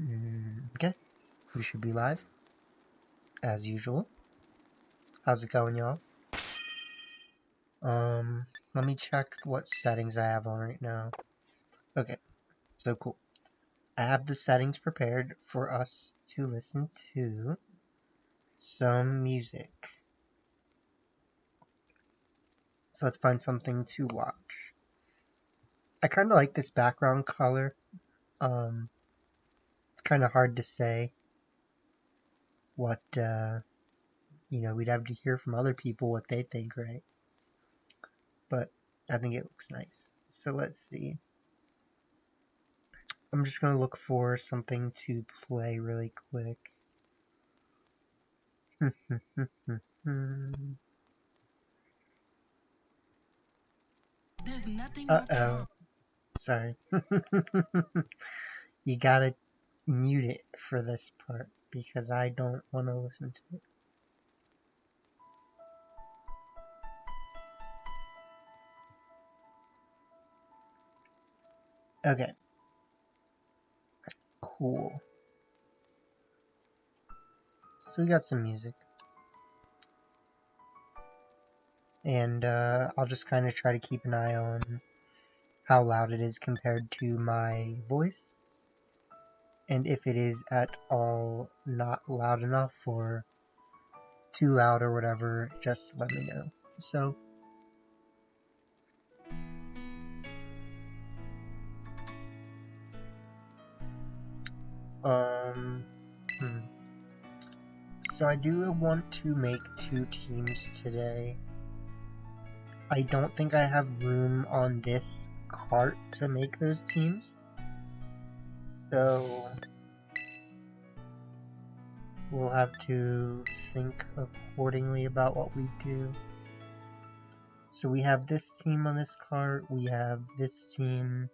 Okay, we should be live, as usual. How's it going, y'all? Let me check what settings I have on right now. Okay, so cool. I have the settings prepared for us to listen to some music. So let's find something to watch. I kind of like this background color. It's kind of hard to say what, we'd have to hear from other people what they think, right? But I think it looks nice. So let's see. I'm just going to look for something to play really quick. There's nothing Uh-oh. Sorry. You gotta mute it for this part because I don't want to listen to it. Okay. Cool. So we got some music. And I'll just kind of try to keep an eye on how loud it is compared to my voice. And if it is at all not loud enough or too loud or whatever, just let me know. So, So I do want to make 2 teams today. I don't think I have room on this cart to make those teams. So we'll have to think accordingly about what we do. So we have this team on this cart, we have this team,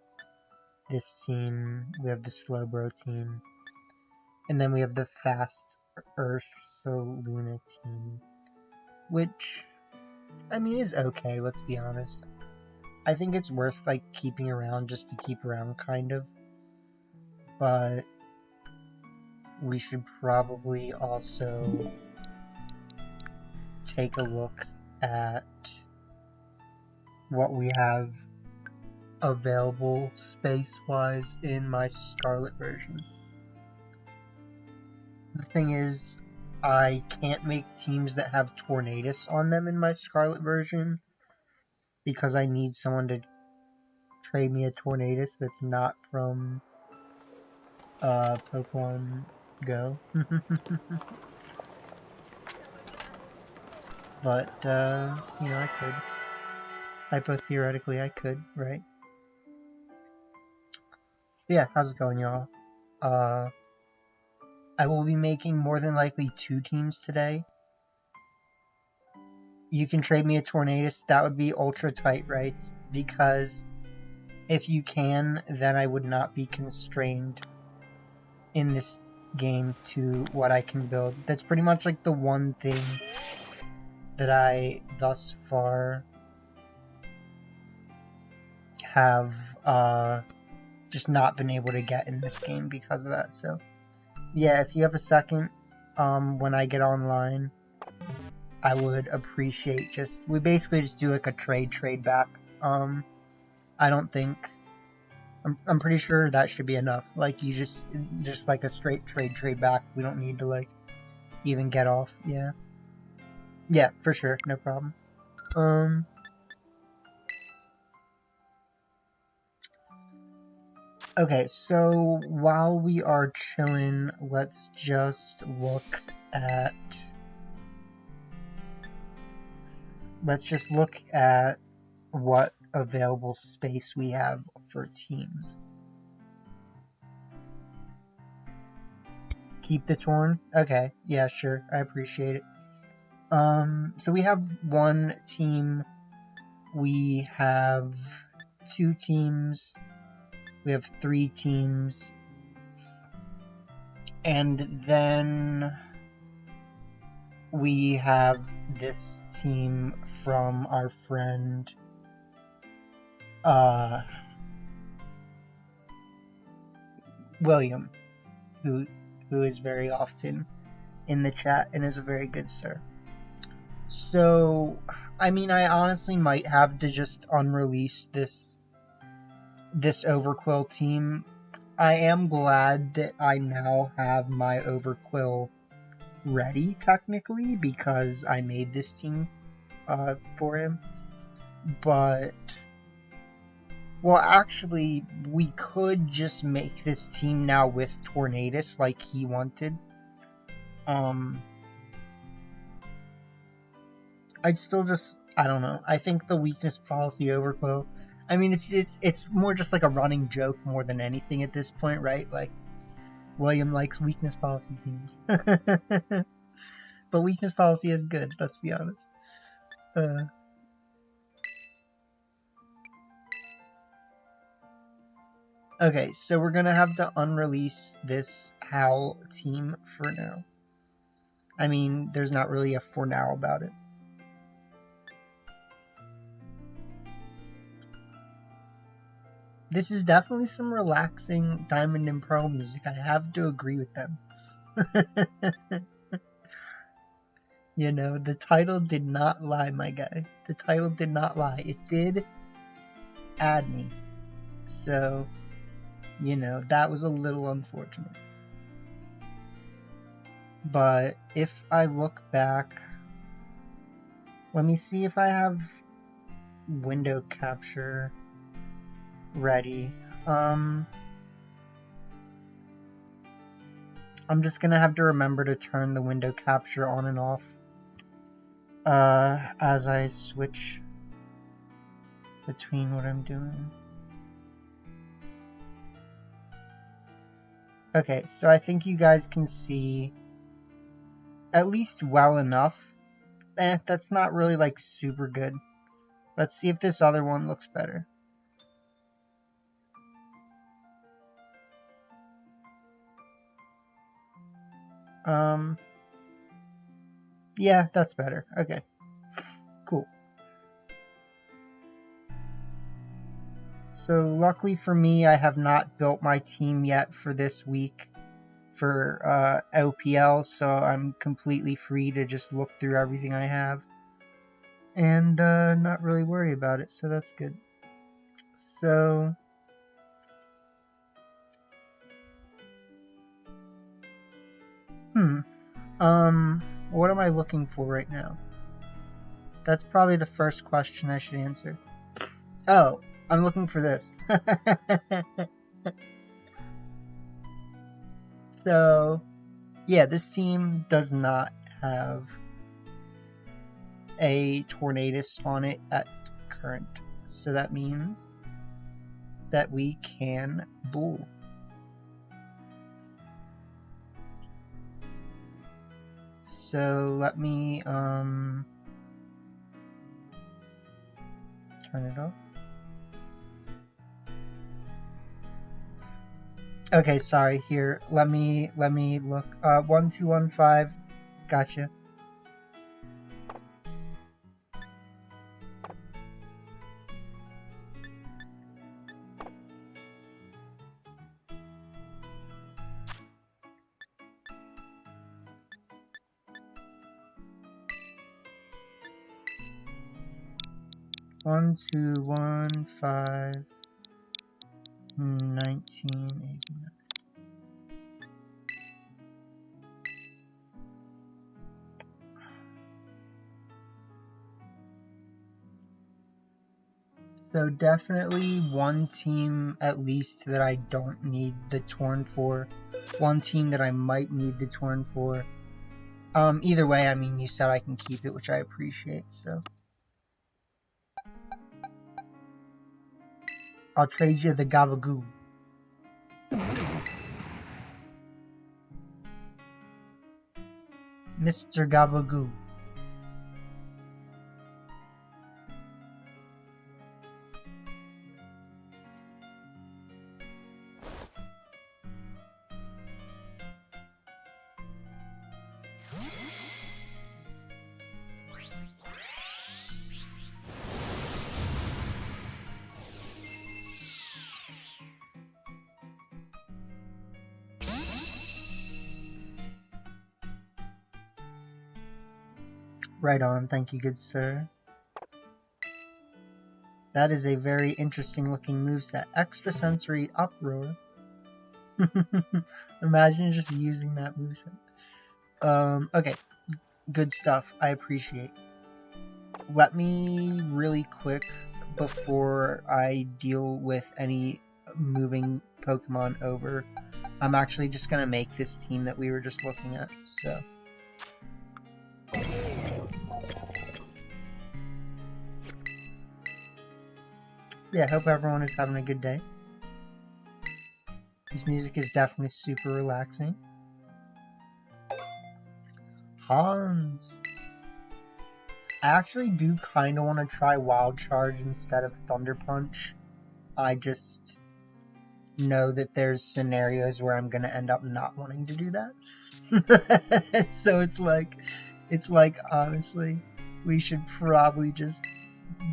we have the Slowbro team, and then we have the Fast Ursaluna team, which, I mean, is okay, let's be honest. I think it's worth, like, keeping around just to keep around, kind of. But we should probably also take a look at what we have available space-wise in my Scarlet version. The thing is, I can't make teams that have Tornadus on them in my Scarlet version because I need someone to trade me a Tornadus that's not from Pokemon Go. But, I could. Hypotheoretically, I could, right? But yeah, how's it going, y'all? I will be making more than likely 2 teams today. You can trade me a Tornadus, that would be ultra tight, right? Because if you can, then I would not be constrained in this game to what I can build. That's pretty much like the one thing that I thus far have just not been able to get in this game because of that. So yeah, if you have a second when I get online, I would appreciate we basically just do like a trade back. I don't think I'm pretty sure that should be enough. Like you just like a straight trade back. We don't need to like even get off. Yeah, for sure, no problem. Okay, so while we are chilling, let's just look at what available space we have for teams. Keep the Torn? Okay, yeah, sure, I appreciate it. So we have 1 team, we have 2 teams, we have 3 teams, and then we have this team from our friend William. who is very often in the chat and is a very good sir. So, I mean, I honestly might have to just unrelease this Overquill team. I am glad that I now have my Overquill ready, technically, because I made this team for him. But, well, actually, we could just make this team now with Tornadus like he wanted. I'd still just, I don't know. I think the weakness policy Overquill, I mean, it's more just like a running joke more than anything at this point, right? Like, William likes weakness policy teams. But weakness policy is good, let's be honest. Okay, so we're gonna have to unrelease this Howl team for now. I mean, there's not really a for now about it. This is definitely some relaxing Diamond and Pearl music. I have to agree with them. You know, the title did not lie, my guy. The title did not lie. It did add me. So, you know, that was a little unfortunate. But if I look back, let me see if I have window capture ready. I'm just gonna have to remember to turn the window capture on and off as I switch between what I'm doing. Okay, so I think you guys can see at least well enough. That's not really like super good. Let's see if this other one looks better. Yeah, that's better. Okay, cool. So luckily for me, I have not built my team yet for this week for OPL, so I'm completely free to just look through everything I have and not really worry about it, so that's good. So what am I looking for right now? That's probably the first question I should answer. Oh, I'm looking for this. So, yeah, this team does not have a Tornadus on it at current. So that means that we can bull. So let me turn it off. Okay, sorry, here, let me look. 1215, gotcha. One, 2, 1, 5, 1989. So definitely one team at least that I don't need the Torn for. One team that I might need the Torn for. Either way, I mean, you said I can keep it, which I appreciate, so. I'll trade you the Gabagoo. Mr. Gabagoo. Right on, thank you, good sir. That is a very interesting looking moveset. Extrasensory Uproar. Imagine just using that moveset. Okay, good stuff. I appreciate. Let me really quick, before I deal with any moving Pokemon over, I'm actually just gonna make this team that we were just looking at, so. Yeah, hope everyone is having a good day. This music is definitely super relaxing. Hans! I actually do kind of want to try Wild Charge instead of Thunder Punch. I just know that there's scenarios where I'm going to end up not wanting to do that. So it's like, honestly, we should probably just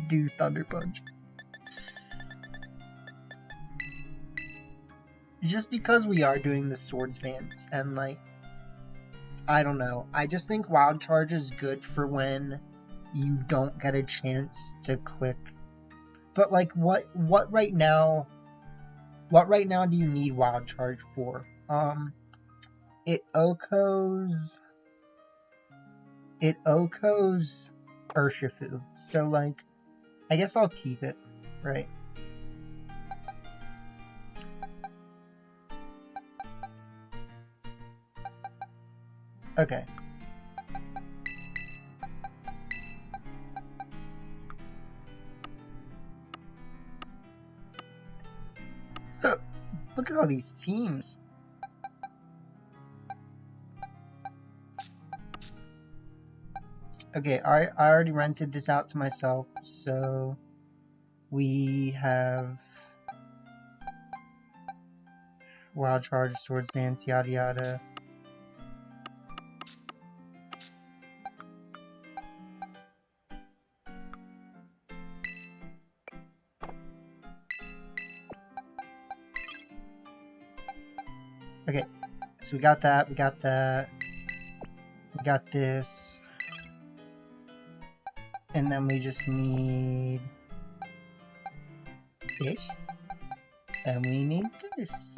do Thunder Punch. Just because we are doing the Swords Dance, and like, I don't know, I just think Wild Charge is good for when you don't get a chance to click. But like, what right now do you need Wild Charge for? It Oko's Urshifu, so like, I guess I'll keep it, right? Okay. Look at all these teams. Okay, I already rented this out to myself, so we have Wild Charge, Swords Dance, yada yada. Okay, so we got that, we got this, and then we just need this, and we need this,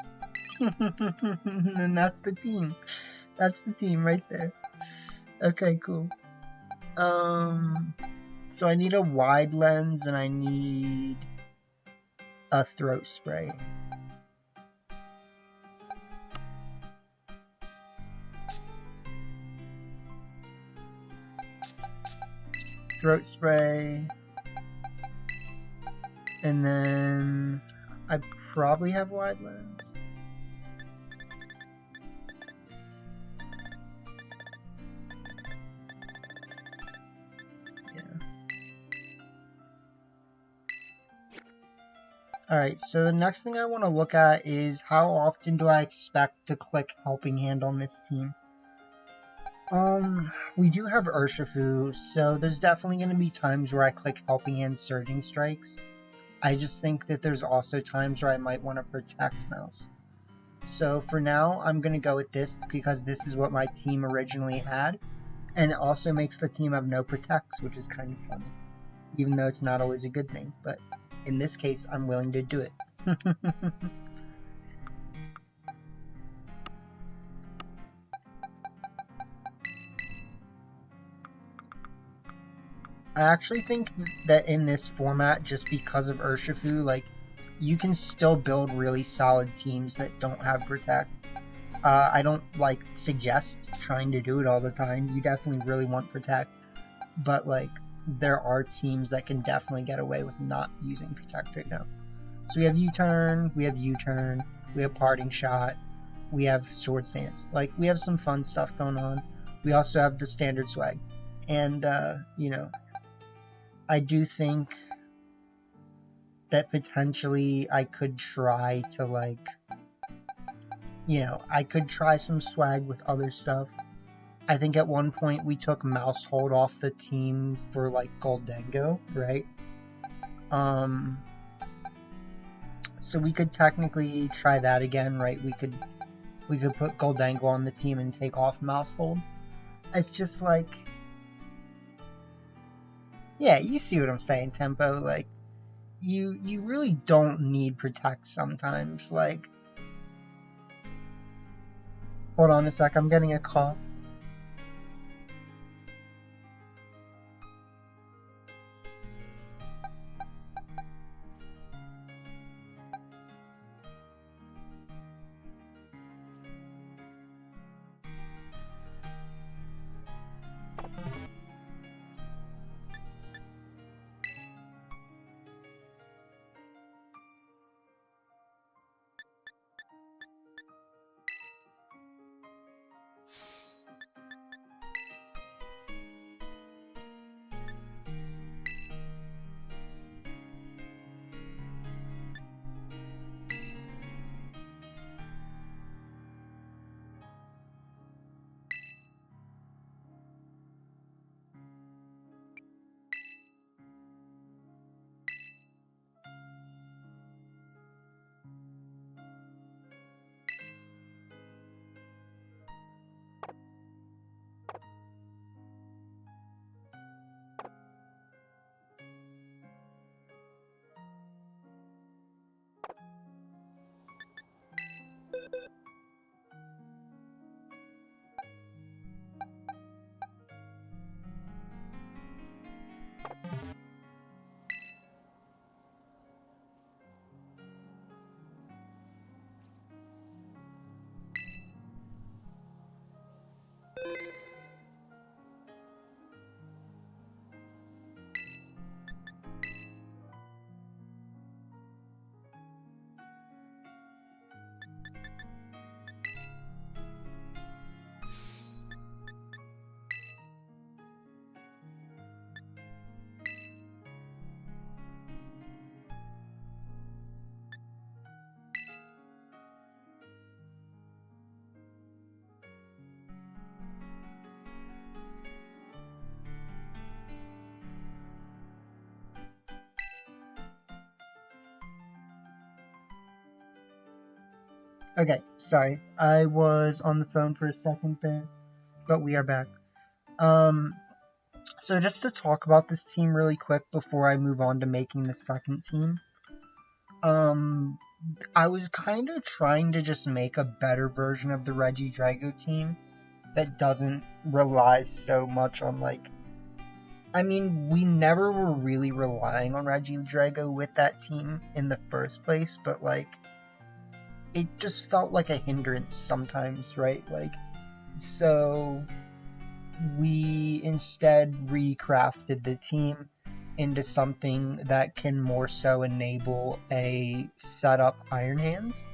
and that's the team. That's the team right there. Okay, cool. So I need a wide lens, and I need a throat spray. Throat spray, and then I probably have wide lens. Yeah. Alright, so the next thing I want to look at is how often do I expect to click Helping Hand on this team? We do have Urshifu, so there's definitely going to be times where I click Helping Hand Surging Strikes. I just think that there's also times where I might want to protect Mouse. So for now, I'm going to go with this because this is what my team originally had. And it also makes the team have no protects, which is kind of funny. Even though it's not always a good thing, but in this case, I'm willing to do it. I actually think that in this format, just because of Urshifu, like, you can still build really solid teams that don't have Protect. I don't, like, suggest trying to do it all the time. You definitely really want Protect. But, like, there are teams that can definitely get away with not using Protect right now. So we have U-Turn, we have Parting Shot, we have Swords Dance. Like, we have some fun stuff going on. We also have the standard swag. And, you know, I do think that potentially I could try to, like, you know, I could try some swag with other stuff. I think at one point we took Mousehold off the team for, like, Goldengo, right? So we could technically try that again, right? We could put Goldengo on the team and take off Mousehold. It's just like, Yeah, you see what I'm saying, Tempo. Like, you really don't need Protect sometimes. Like, hold on a sec, I'm getting a call. Okay, sorry. I was on the phone for a second there, but we are back. So just to talk about this team really quick before I move on to making the second team. I was kind of trying to just make a better version of the Regidrago team that doesn't rely so much on, like, I mean, we never were really relying on Regidrago with that team in the first place, but, like, it just felt like a hindrance sometimes, right? Like, so we instead recrafted the team into something that can more so enable a setup Iron Hands.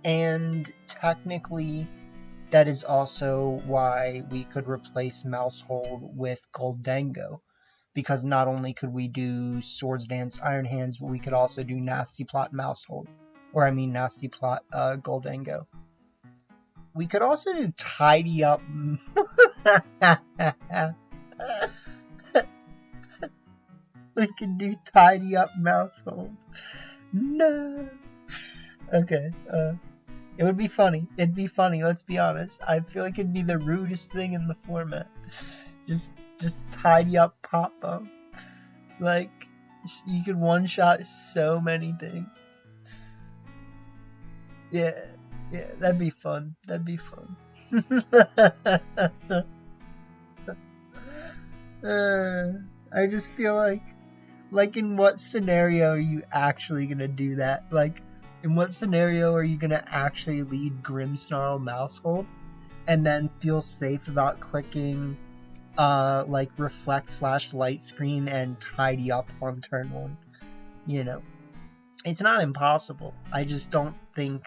And technically, that is also why we could replace Mousehold with Goldango. Because not only could we do Swords Dance Iron Hands, but we could also do Nasty Plot Mousehold. Or I mean Nasty Plot Goldango. We could also do Tidy Up. We could do Tidy Up Mousehold. No. Okay. It would be funny. It'd be funny. Let's be honest. I feel like it'd be the rudest thing in the format. Just Tidy Up Pop Bomb. Like, you could one shot so many things. Yeah, that'd be fun. That'd be fun. I just feel like in what scenario are you actually gonna do that? Like, in what scenario are you gonna actually lead Grimmsnarl Mousehold and then feel safe about clicking like Reflect / Light Screen and Tidy Up on turn 1? You know, it's not impossible. I just don't think.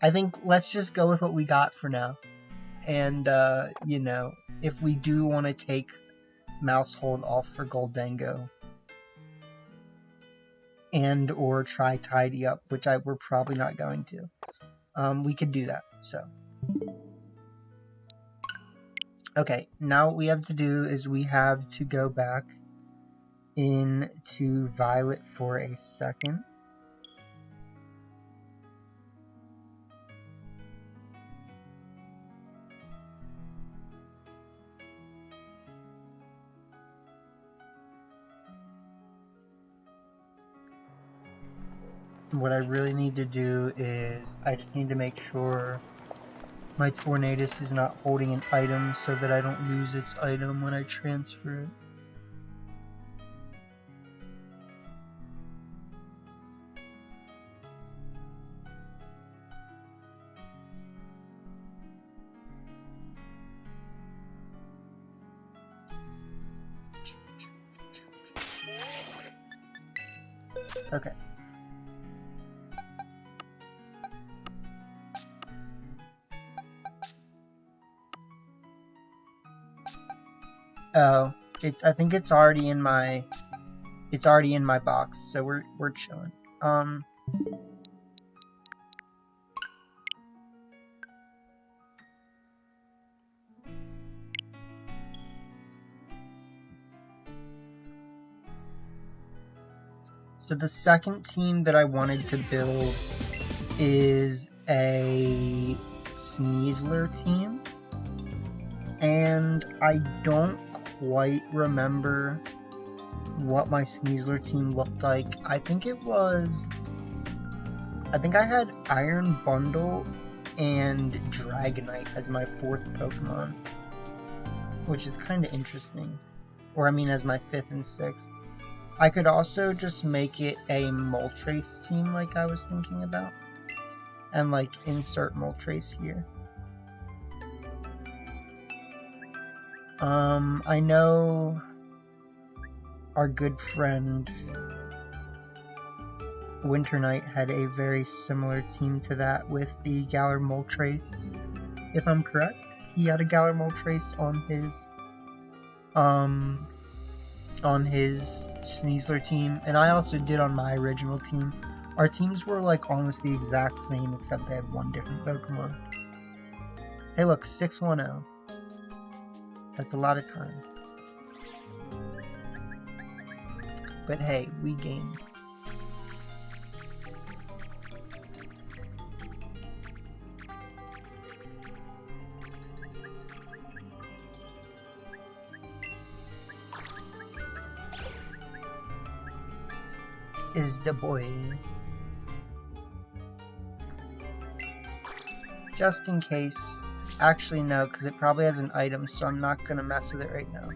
I think let's just go with what we got for now. And, you know, if we do want to take Mousehold off for Goldango and or try Tidy Up, which we're probably not going to, we could do that. So, okay, now what we have to do is we have to go back into Violet for a second. what I really need to do is I just need to make sure my Tornadus is not holding an item so that I don't lose its item when I transfer it. Okay. Oh, I think it's already in my box, so we're chilling. So the second team that I wanted to build is a Sneasler team, and I don't quite remember what my Sneasler team looked like. I think I had Iron Bundle and Dragonite as my 4th Pokemon, which is kind of interesting. Or I mean as my 5th and 6th. I could also just make it a Moltres team like I was thinking about. And like insert Moltres here. I know our good friend Winter Knight had a very similar team to that with the Galar Moltres. If I'm correct, he had a Galar Moltres on his Sneasler team, and I also did on my original team. Our teams were like almost the exact same, except they had one different Pokemon. Hey look, 610. That's a lot of time. But hey, we gained. Is the boy. Just in case. Actually, no, because it probably has an item, so I'm not going to mess with it right now.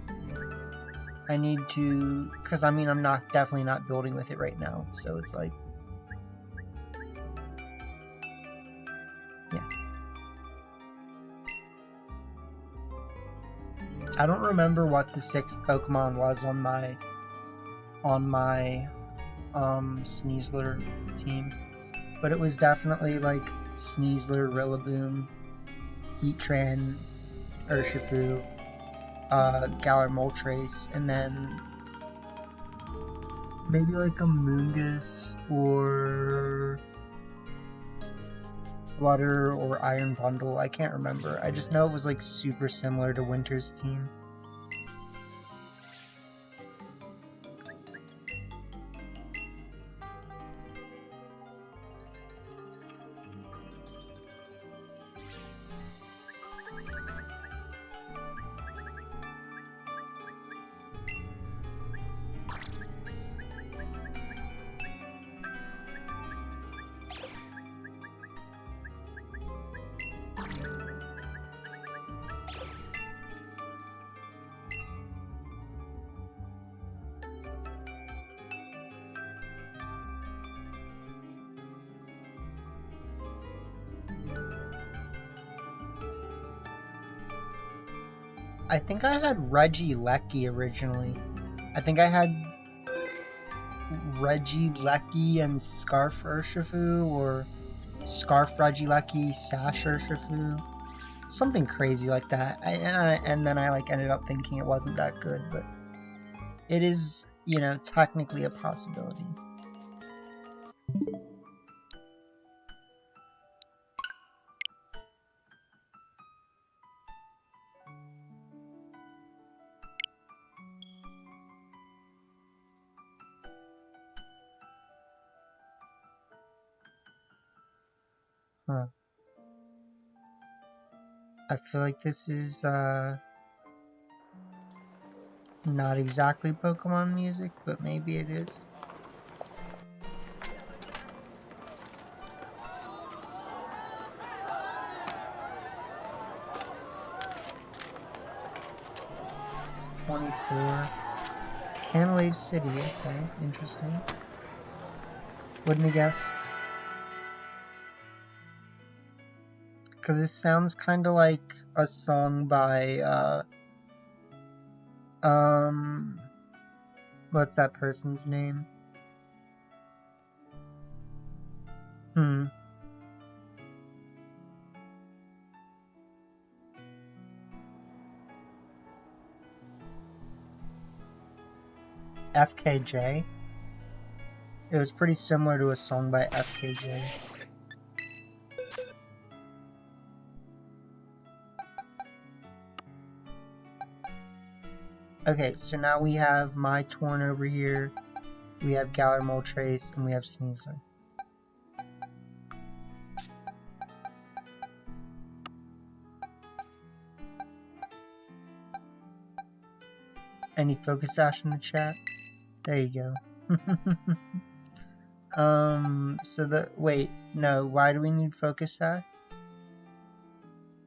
I need to, because I mean, I'm definitely not building with it right now, so it's like, yeah. I don't remember what the 6th Pokemon was on my Sneasler team, but it was definitely like Sneasler, Rillaboom, Heatran, Urshifu, Galar Moltres, and then maybe like a Moongus or Water or Iron Bundle. I can't remember. I just know it was like super similar to Winter's team. I think I had Regieleki originally. I think I had Regieleki and Scarf Urshifu, or Scarf Regieleki, Sash Urshifu. Something crazy like that. And then I like ended up thinking it wasn't that good, but it is, you know, technically a possibility. Huh. I feel like this is not exactly Pokemon music, but maybe it is. 24. Canwave City, okay, interesting. Wouldn't have guessed. Because it sounds kind of like a song by, what's that person's name? FKJ. It was pretty similar to a song by FKJ. Okay, so now we have My Torn over here, we have Galar Moltres, and we have Sneasler. Any Focus Ash in the chat? There you go. Wait, no, why do we need Focus Ash?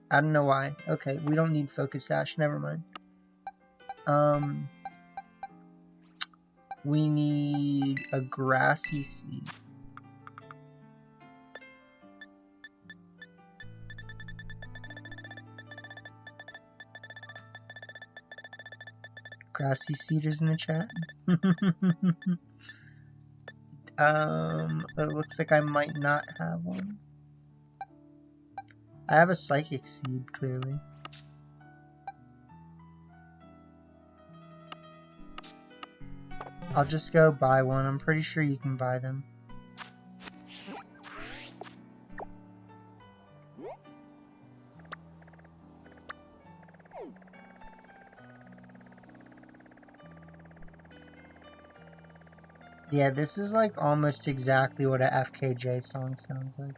I don't know why. Okay, we don't need Focus Ash, never mind. We need a Grassy Seed. Grassy Seed is in the chat. It looks like I might not have one. I have a Psychic Seed, clearly. I'll just go buy one. I'm pretty sure you can buy them. Yeah, this is like almost exactly what a FKJ song sounds like.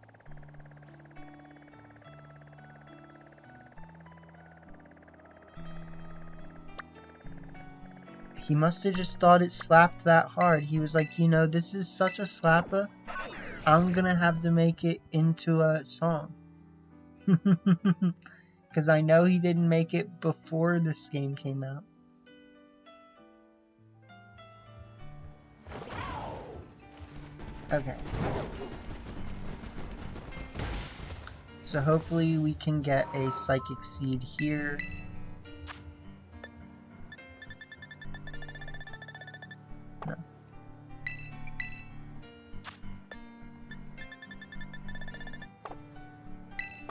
He must have just thought it slapped that hard. He was like, you know, this is such a slapper, I'm gonna have to make it into a song. Because I know he didn't make it before this game came out. Okay. So hopefully we can get a Psychic Seed here. No.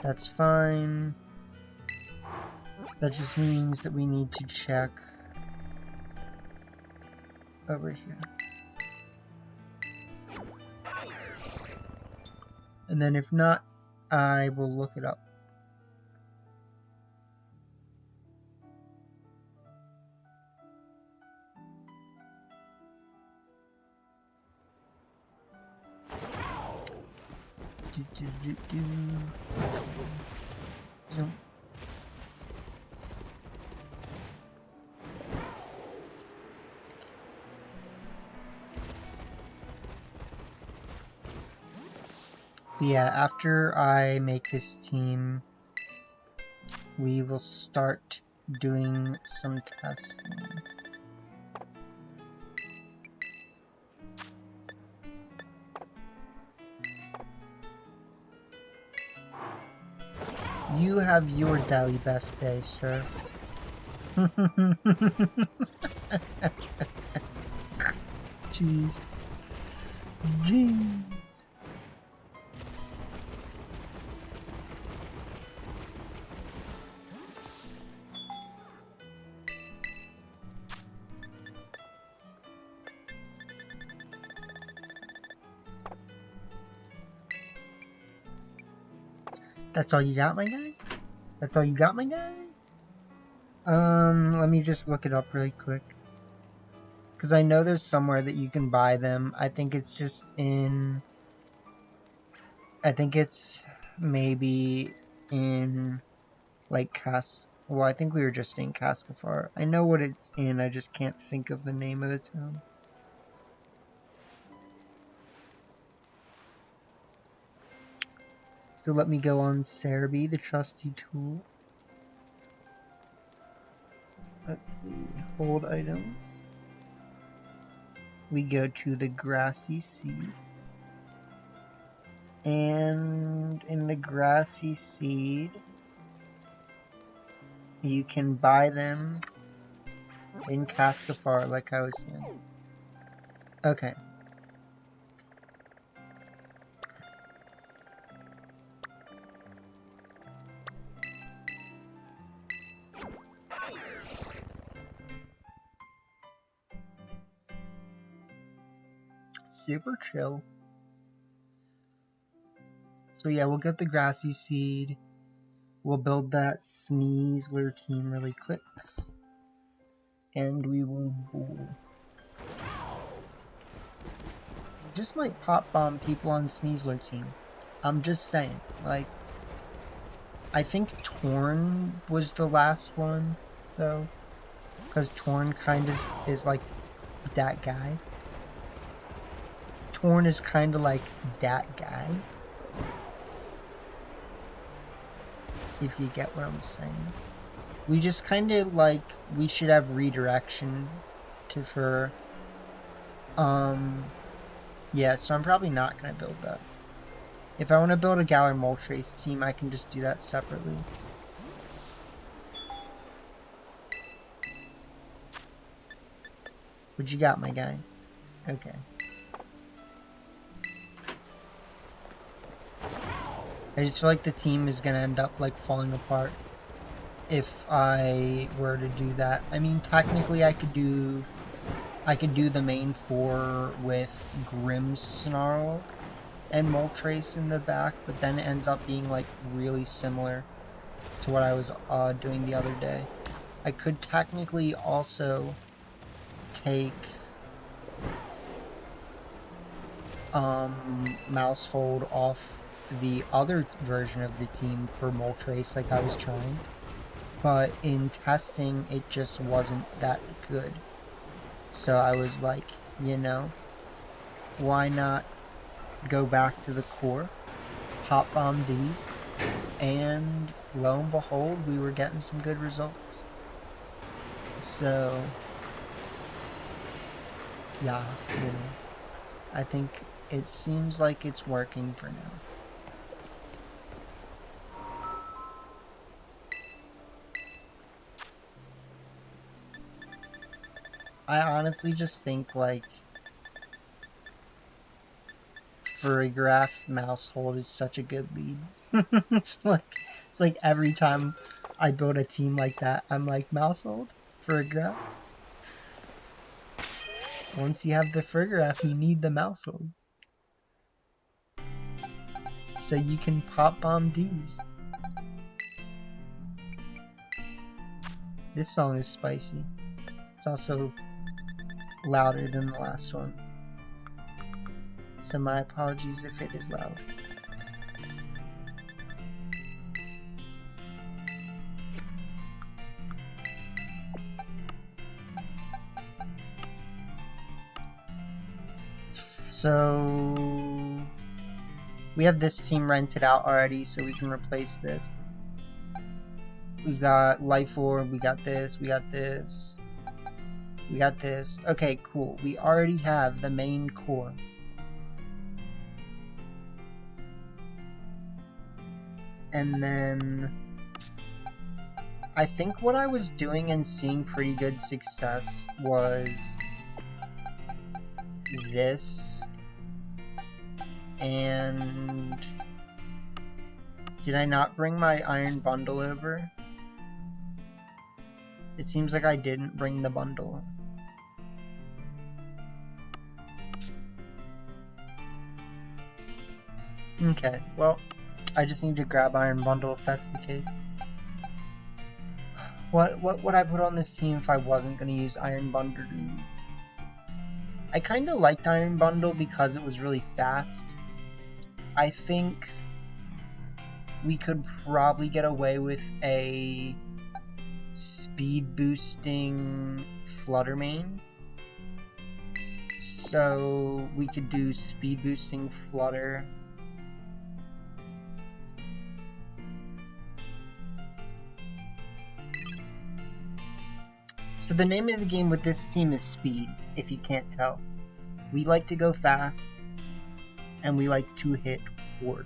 That's fine. That just means that we need to check over here. And then if not, I will look it up. Zoom. Yeah, after I make this team, we will start doing some testing. You have your daily best day, sir. Jeez. Jeez. That's all you got, my guy? That's all you got, my guy? Let me just look it up really quick. Because I know there's somewhere that you can buy them. I think it's just in... I think it's maybe in, like, well, I think we were just in Cascafar. I know what it's in, I just can't think of the name of the town. So let me go on Cerebi, the trusty tool. Let's see, hold items. We go to the grassy seed. And in the grassy seed, you can buy them in Cascafar, like I was saying. Okay. Super chill. So yeah, we'll get the grassy seed. We'll build that Sneasler team really quick. And we will just might pop bomb people on Sneasler team. I'm just saying, like, I think Torn was the last one, though, because Torn kind of is like that guy. Torn is kind of like that guy, if you get what I'm saying. We just kind of like, we should have redirection to for, yeah, so I'm probably not going to build that. If I want to build a Galar Moltres team, I can just do that separately. What you got, my guy? Okay. I just feel like the team is going to end up, like, falling apart if I were to do that. I mean, technically I could do the main four with Grimmsnarl and Moltres in the back, but then it ends up being, like, really similar to what I was doing the other day. I could technically also take Mousehold off the other version of the team for Moltres, like I was trying, but in testing it just wasn't that good. So I was like, you know, why not go back to the core, hop bomb these, and lo and behold, we were getting some good results. So yeah, you know, I think it seems like it's working for now. I honestly just think, like, Furigraph Mousehold is such a good lead. It's like every time I build a team like that, I'm like, Mousehold, Furigraph. Once you have the Furigraph, you need the Mousehold. So you can pop bomb these. This song is spicy. It's also louder than the last one. So my apologies if it is loud. So we have this team rented out already, so we can replace this. We've got Life Orb, we got this, we got this, we got this. Okay, cool. We already have the main core. And then I think what I was doing and seeing pretty good success was this. And did I not bring my iron bundle over? It seems like I didn't bring the bundle. Okay, well, I just need to grab iron bundle if that's the case. What would I put on this team if I wasn't going to use iron bundle? I kind of liked iron bundle because it was really fast. I think we could probably get away with a speed boosting Flutter main. So we could do speed boosting Flutter. So the name of the game with this team is Speed, if you can't tell. We like to go fast, and we like to hit hard.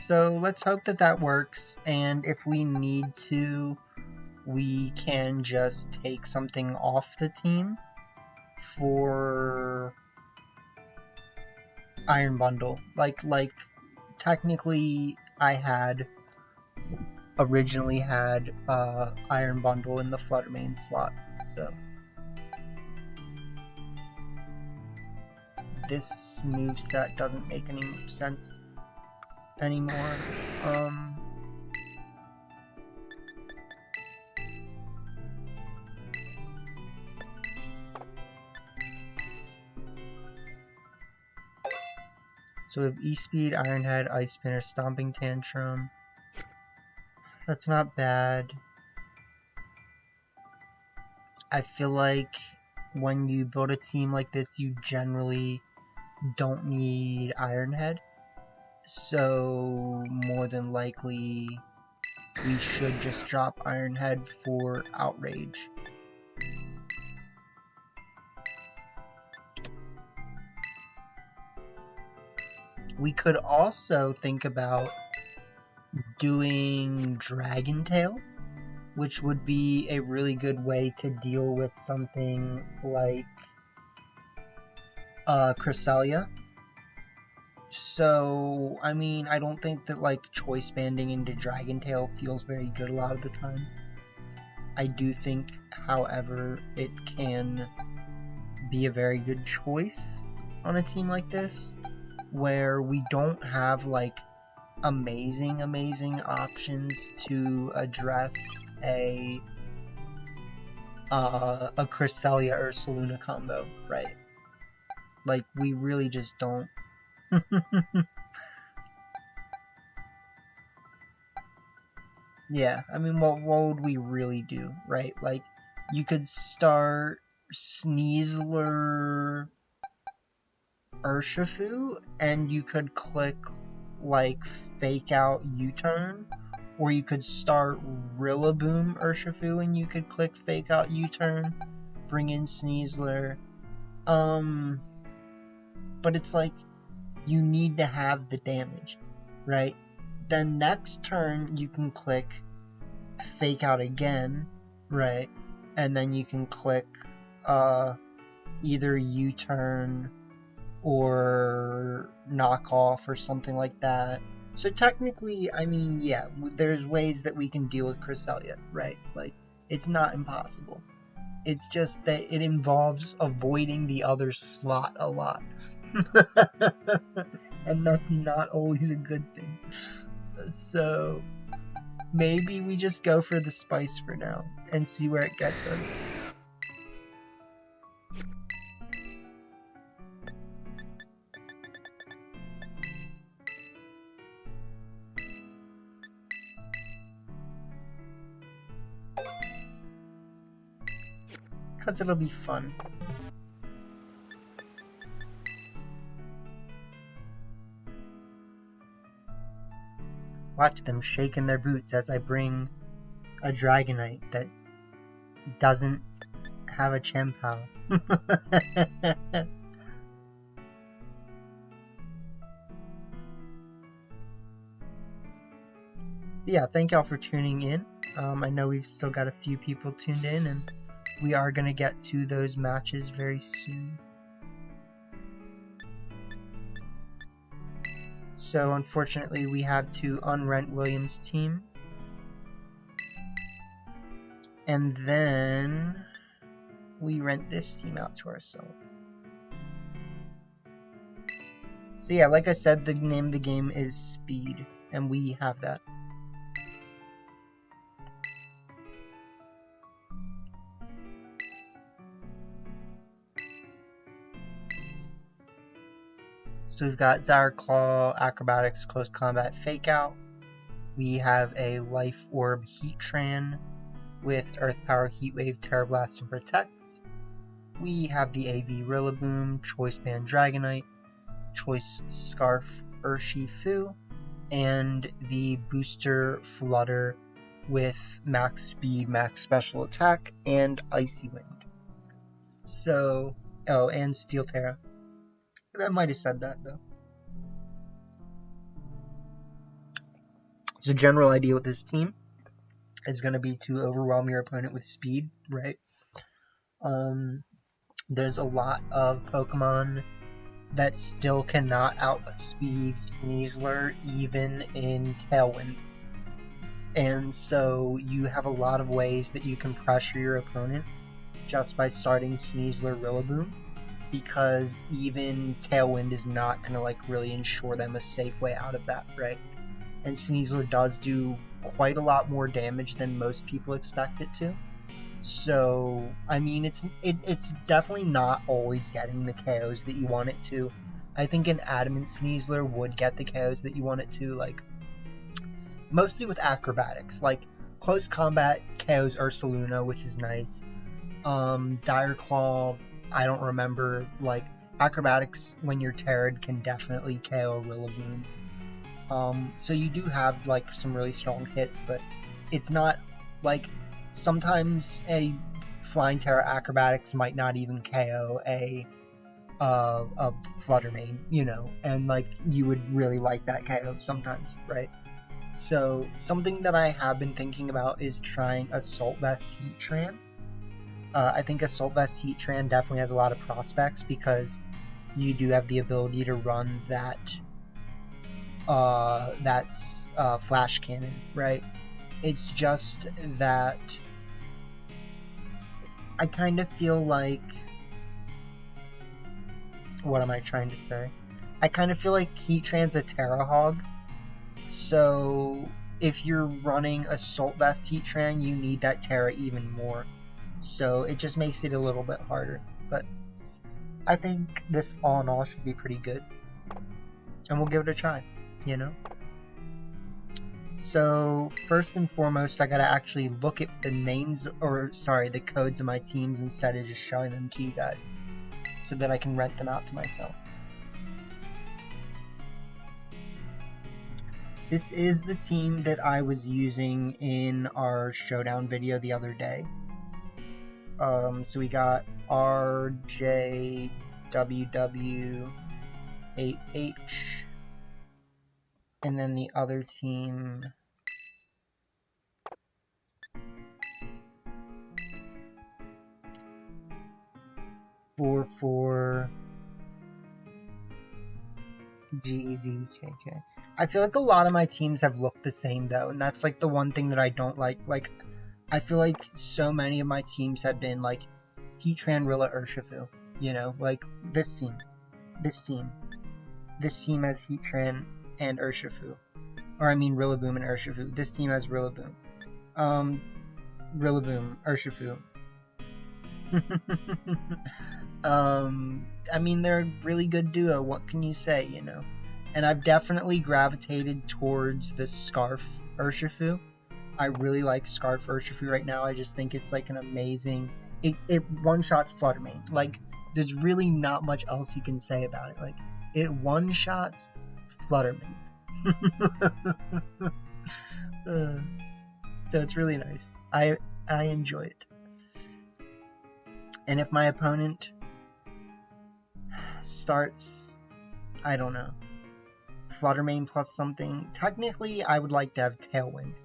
So let's hope that that works, and if we need to, we can just take something off the team for Iron Bundle. Like technically I originally had Iron Bundle in the Flutter main slot, so this moveset doesn't make any sense anymore. So we have E-Speed, Iron Head, Ice Spinner, Stomping Tantrum. That's not bad. I feel like when you build a team like this, you generally don't need Iron Head. So more than likely, we should just drop Iron Head for Outrage. We could also think about doing Dragon Tail, which would be a really good way to deal with something like Cresselia. So, I mean, I don't think that like choice banding into Dragon Tail feels very good a lot of the time. I do think, however, it can be a very good choice on a team like this, where we don't have like amazing options to address a Cresselia Ursaluna combo, right? Like, we really just don't. Yeah, I mean, what would we really do, right? Like, you could start Sneasler Urshifu, and you could click, like, Fake Out U-Turn, or you could start Rillaboom Urshifu, and you could click Fake Out U-Turn, bring in Sneasler. But it's like, you need to have the damage, right? Then next turn, you can click Fake Out again, right? And then you can click either U-Turn or Knock Off or something like that. So technically, I mean, yeah, there's ways that we can deal with Cresselia, right? Like, it's not impossible. It's just that it involves avoiding the other slot a lot. And that's not always a good thing. So maybe we just go for the spice for now and see where it gets us. Because it'll be fun. Watch them shake in their boots as I bring a Dragonite that doesn't have a Chien-Pao. Yeah, thank y'all for tuning in. I know we've still got a few people tuned in, and we are going to get to those matches very soon. So unfortunately, we have to unrent Williams' team. And then we rent this team out to ourselves. So yeah, like I said, the name of the game is Speed, and we have that. So we've got Dire Claw, Acrobatics, Close Combat, Fake Out. We have a Life Orb Heatran with Earth Power, Heat Wave, Terra Blast, and Protect. We have the AV Rillaboom, Choice Band Dragonite, Choice Scarf Urshifu, and the Booster Flutter with Max Speed, Max Special Attack, and Icy Wind. So, oh, and Steel Terra. I might have said that though. So, general idea with this team is going to be to overwhelm your opponent with speed, right? There's a lot of Pokemon that still cannot outspeed Sneasler even in Tailwind. And so you have a lot of ways that you can pressure your opponent just by starting Sneasler Rillaboom, because even Tailwind is not going to like really ensure them a safe way out of that, right? And Sneasler does do quite a lot more damage than most people expect it to. So, I mean, it's definitely not always getting the KOs that you want it to. I think an Adamant Sneasler would get the KOs that you want it to, like, mostly with Acrobatics. Like, Close Combat KOs Ursaluna, which is nice. Dire Claw, I don't remember. Like, Acrobatics, when you're Terra'd, can definitely KO Rillaboom. So you do have, like, some really strong hits, but it's not, like, sometimes a Flying Terra Acrobatics might not even KO a Fluttermane, you know, and, like, you would really like that KO sometimes, right? So, something that I have been thinking about is trying Assault Vest Heatran. I think Assault Vest Heatran definitely has a lot of prospects, because you do have the ability to run that's Flash Cannon, right? It's just that I kind of feel like, what am I trying to say? I kind of feel like Heatran's a Terra Hog, so if you're running Assault Vest Heatran, you need that Terra even more, so it just makes it a little bit harder, but I think this all in all should be pretty good, and we'll give it a try, you know? So, first and foremost, I gotta actually look at the names, or sorry, the codes of my teams instead of just showing them to you guys, so that I can rent them out to myself. This is the team that I was using in our showdown video the other day. So we got RJWW8H, and then the other team, for GVKK. I feel like a lot of my teams have looked the same though, and that's like the one thing that I don't like. Like, I feel like so many of my teams have been like Heatran, Rilla, Urshifu, you know, like this team has Heatran and Urshifu, or I mean Rillaboom and Urshifu. This team has Rillaboom, Rillaboom, Urshifu. I mean, they're a really good duo, what can you say, you know? And I've definitely gravitated towards the Scarf Urshifu. I really like Scarf Urshifu right now. I just think it's like an amazing... It one-shots Fluttermane. Like, there's really not much else you can say about it. Like, it one-shots Fluttermane. So it's really nice. I enjoy it. And if my opponent starts, I don't know, Fluttermane plus something, technically I would like to have Tailwind,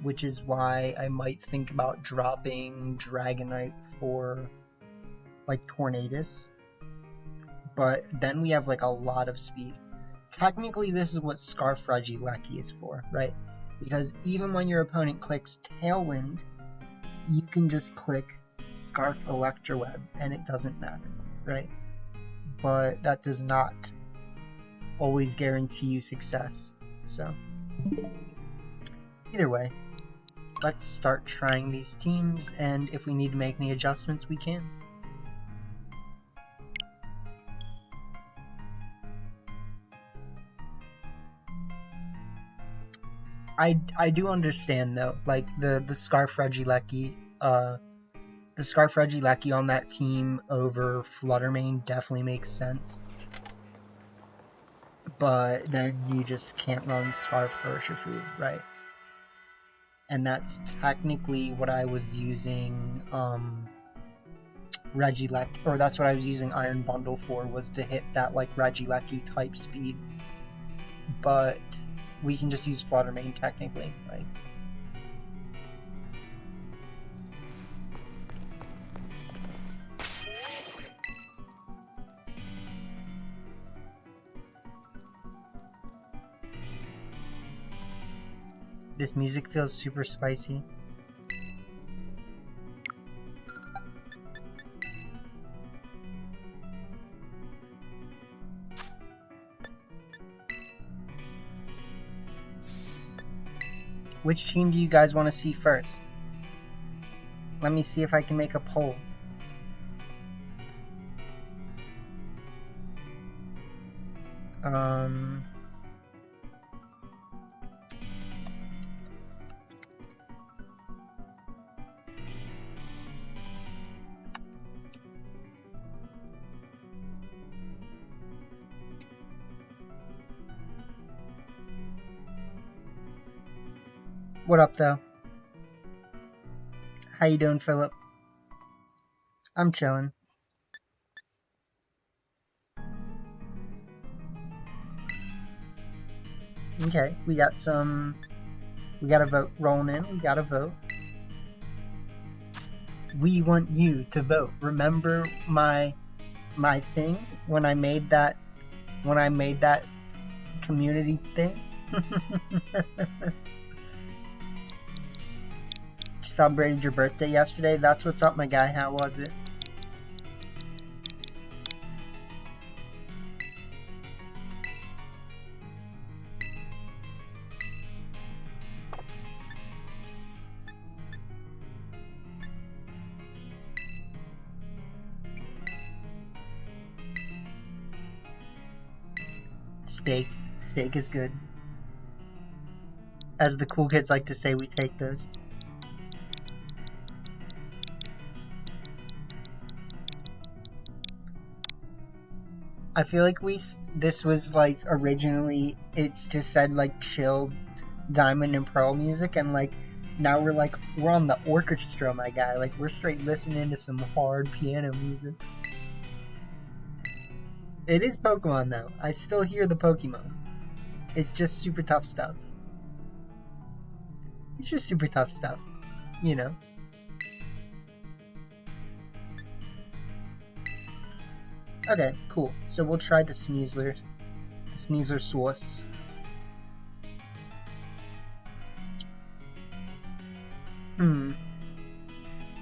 which is why I might think about dropping Dragonite for like Tornadus, but then we have like a lot of speed. Technically this is what Scarf Regieleki is for, right? Because even when your opponent clicks Tailwind, you can just click Scarf Electroweb and it doesn't matter, right? But that does not always guarantee you success, so either way, let's start trying these teams, and if we need to make any adjustments, we can. I do understand though, like the Scarf Regieleki, the Scarf Regieleki on that team over Fluttermane definitely makes sense. But then you just can't run Scarf Urshifu, right? And that's technically what I was using Regieleki, or that's what I was using Iron Bundle for, was to hit that like Regieleki type speed. But we can just use Fluttermane technically, like. This music feels super spicy. Which team do you guys want to see first? Let me see if I can make a poll. What up, though? How you doing, Philip? I'm chilling. Okay, we got a vote rolling in. We got a vote. We want you to vote. Remember my thing when I made that community thing? Celebrated your birthday yesterday? That's what's up, my guy. How was it? Steak is good. As the cool kids like to say, we take those. I feel like this was like originally, it's just said like chill Diamond and Pearl music, and like now we're on the orchestra, my guy. Like we're straight listening to some hard piano music. It is Pokemon though. I still hear the Pokemon. It's just super tough stuff. It's just super tough stuff, you know. Okay, cool. So we'll try the Sneasler. The Sneasler sauce.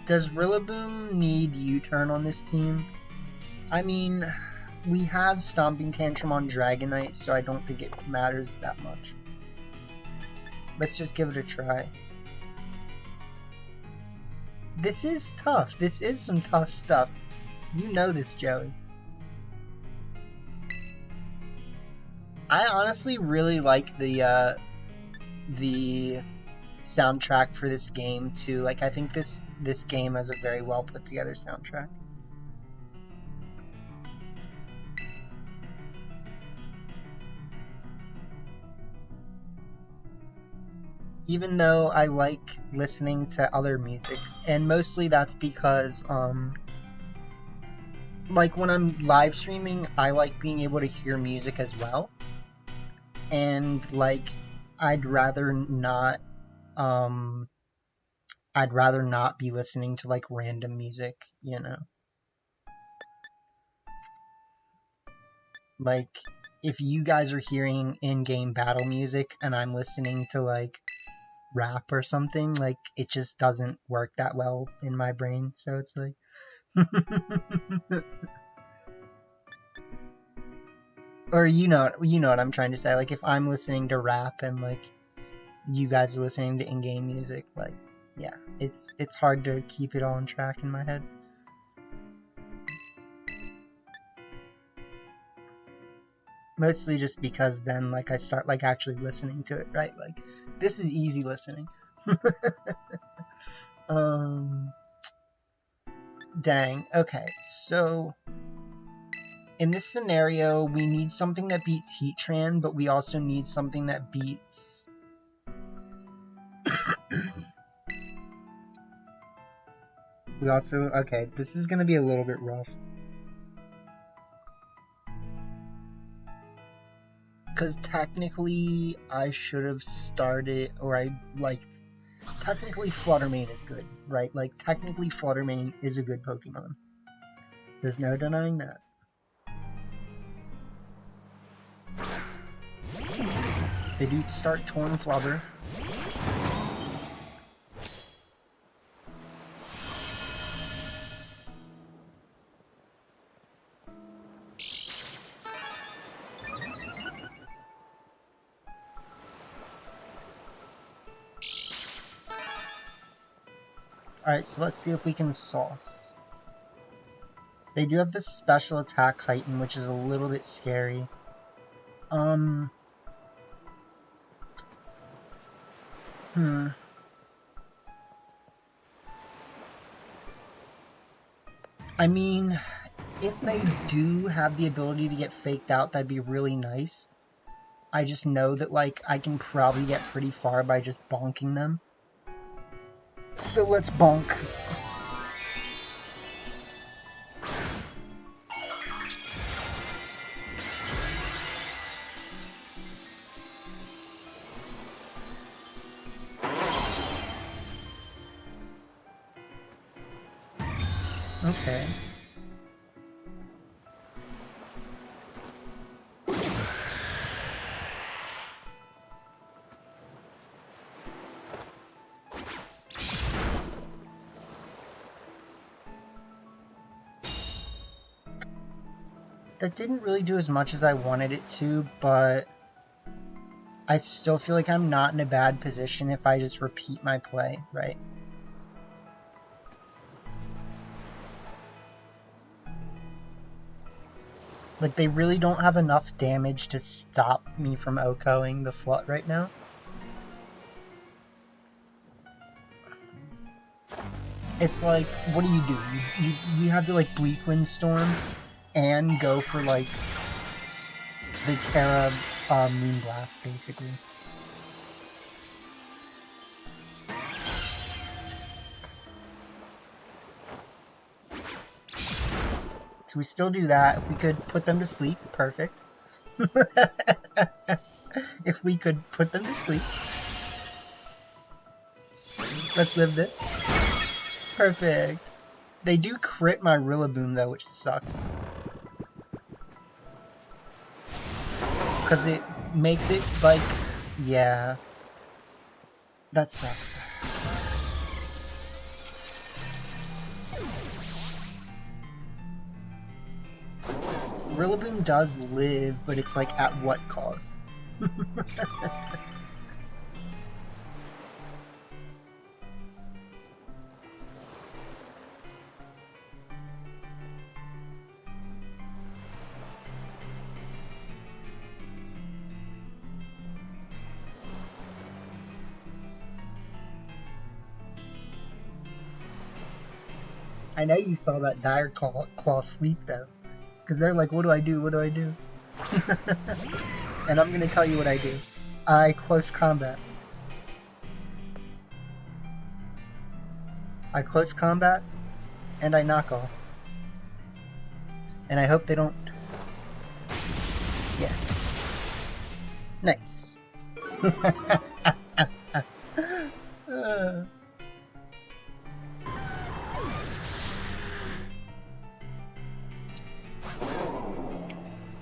Does Rillaboom need U-turn on this team? I mean, we have Stomping Tantrum on Dragonite, so I don't think it matters that much. Let's just give it a try. This is tough. This is some tough stuff. You know this, Joey. I honestly really like the soundtrack for this game too. Like I think this game has a very well put together soundtrack. Even though I like listening to other music, and mostly that's because like when I'm live streaming, I like being able to hear music as well. And like I'd rather not be listening to like random music, you know. Like if you guys are hearing in-game battle music and I'm listening to like rap or something, like it just doesn't work that well in my brain, so it's like or you know what I'm trying to say. Like if I'm listening to rap and like you guys are listening to in-game music, like yeah, it's hard to keep it all on track in my head. Mostly just because then, like, I start, like, actually listening to it, right? Like, this is easy listening. Dang. Okay, so in this scenario, we need something that beats Heatran, but we also need something that beats... we also... Okay, this is gonna be a little bit rough. Because technically, I should have started, or technically Fluttermane is good, right? Like, technically Fluttermane is a good Pokemon. There's no denying that. They do start Torn Flubber. Alright, so let's see if we can sauce. They do have this special attack heighten, which is a little bit scary. I mean, if they do have the ability to get faked out, that'd be really nice. I just know that, like, I can probably get pretty far by just bonking them. So let's bonk. Okay. That didn't really do as much as I wanted it to, but I still feel like I'm not in a bad position if I just repeat my play, right? Like, they really don't have enough damage to stop me from OHKOing the Flut right now. It's like, what do? You have to, like, Bleak Wind Storm and go for, like, the Terra Moonblast, basically. So we still do that. If we could put them to sleep, perfect. If we could put them to sleep. Let's live this. Perfect. They do crit my Rillaboom though, which sucks. Because it makes it like, yeah. That sucks. Rillaboom does live, but it's like at what cost? I know you saw that Dire Claw sleep though. Because they're like, what do I do? What do I do? And I'm going to tell you what I do. I close combat. I close combat, and I knock off. And I hope they don't... Yeah. Nice.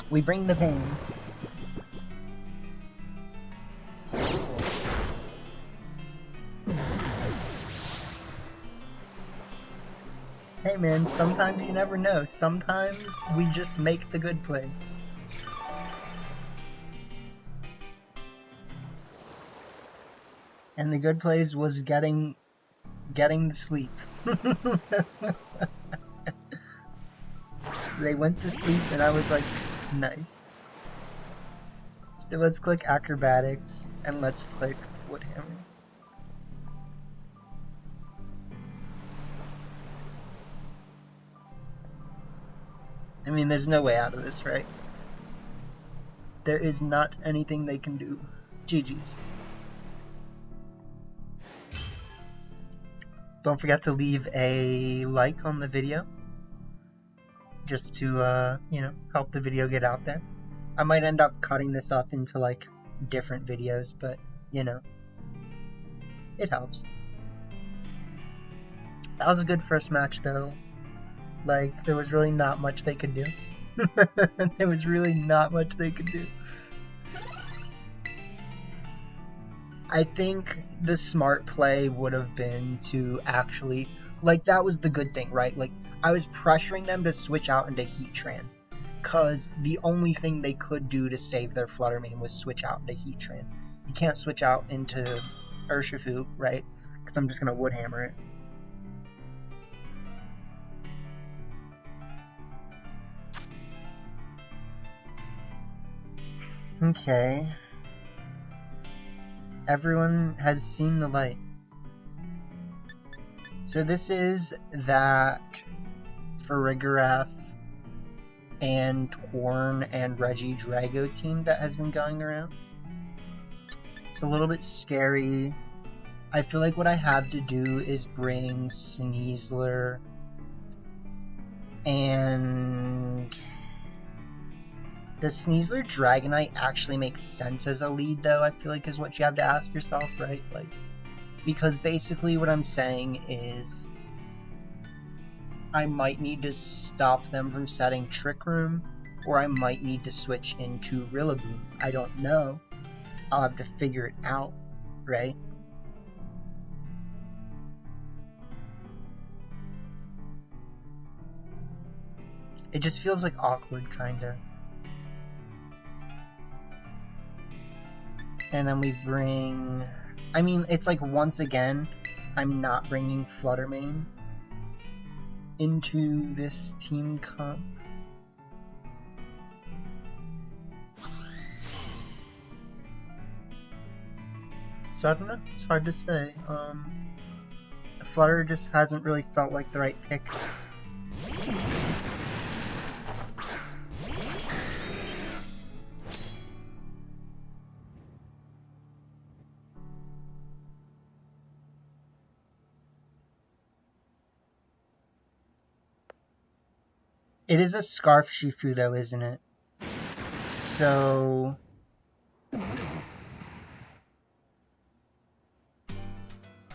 We bring the pain. Hey man, sometimes you never know. Sometimes we just make the good plays. And the good plays was getting the sleep. They went to sleep and I was like, nice. So let's click acrobatics and let's click woodhammer. I mean, there's no way out of this, right? There is not anything they can do. GG's. Don't forget to leave a like on the video, just to, you know, help the video get out there. I might end up cutting this up into, like, different videos, but, you know, it helps. That was a good first match, though. Like, there was really not much they could do. There was really not much they could do. I think the smart play would have been to actually, like, that was the good thing, right? Like, I was pressuring them to switch out into Heatran, because the only thing they could do to save their Fluttermane was switch out into Heatran. You can't switch out into Urshifu, right? Because I'm just going to Woodhammer it. Okay. Everyone has seen the light. So this is that Farigiraf and Torn and Regidrago team that has been going around. It's a little bit scary. I feel like what I have to do is bring Sneasler and... Does Sneasler Dragonite actually make sense as a lead, though? I feel like is what you have to ask yourself, right? Like, because basically what I'm saying is I might need to stop them from setting Trick Room, or I might need to switch into Rillaboom. I don't know. I'll have to figure it out, right? It just feels like awkward, kinda. And then we bring... I mean, it's like, once again, I'm not bringing Fluttermane into this team comp. So I don't know, it's hard to say. Flutter just hasn't really felt like the right pick. It is a Scarf Shifu, though, isn't it? So...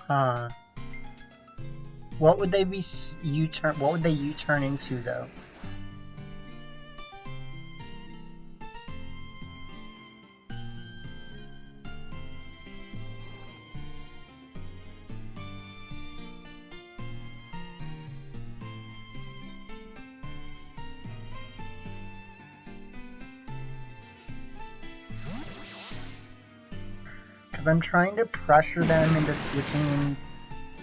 Huh. What would they be U-turn? What would they U-turn into, though? Because I'm trying to pressure them into switching in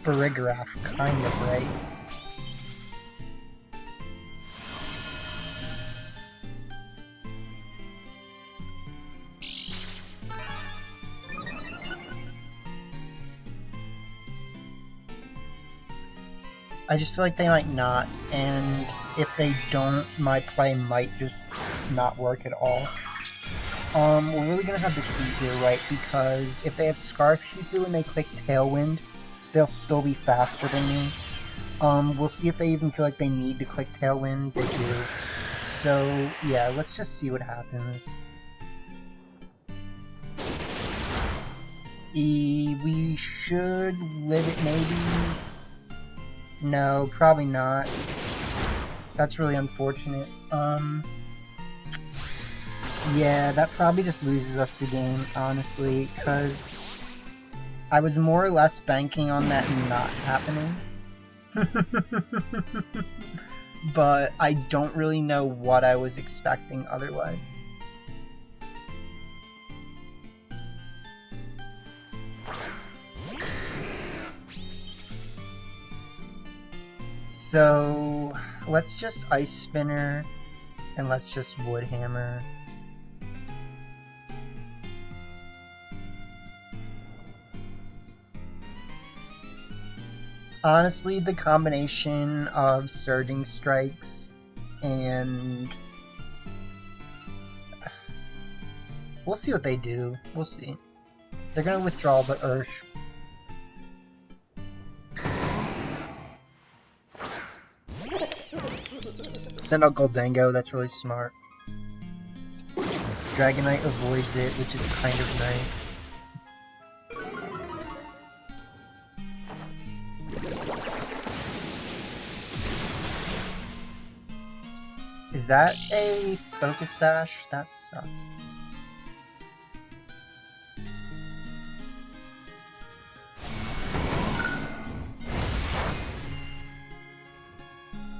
Farigiraf, kind of, right? I just feel like they might not, and if they don't, my play might just not work at all. We're really gonna have to see here, right? Because if they have Scarf Shifu and they click Tailwind, they'll still be faster than me. We'll see if they even feel like they need to click Tailwind. They do. So, yeah, let's just see what happens. We should live it, maybe? No, probably not. That's really unfortunate. Yeah, that probably just loses us the game, honestly, because I was more or less banking on that not happening. But I don't really know what I was expecting otherwise. So, let's just Ice Spinner, and let's just Woodhammer. Honestly, the combination of surging strikes and we'll see what they do. We'll see. They're gonna withdraw the Ursh. Send out Goldango, that's really smart. Dragonite avoids it, which is kind of nice. Is that a Focus Sash? That sucks.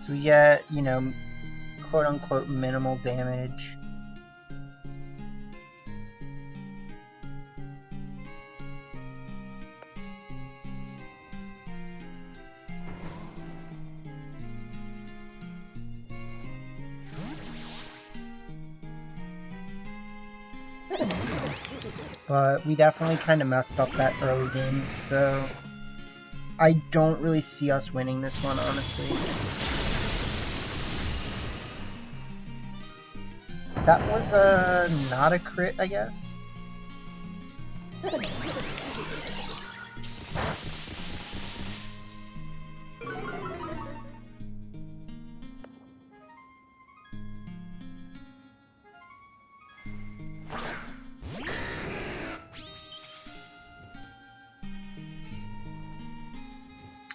So we get, you know, quote-unquote minimal damage. But we definitely kind of messed up that early game, so I don't really see us winning this one, honestly. That was not a crit, I guess.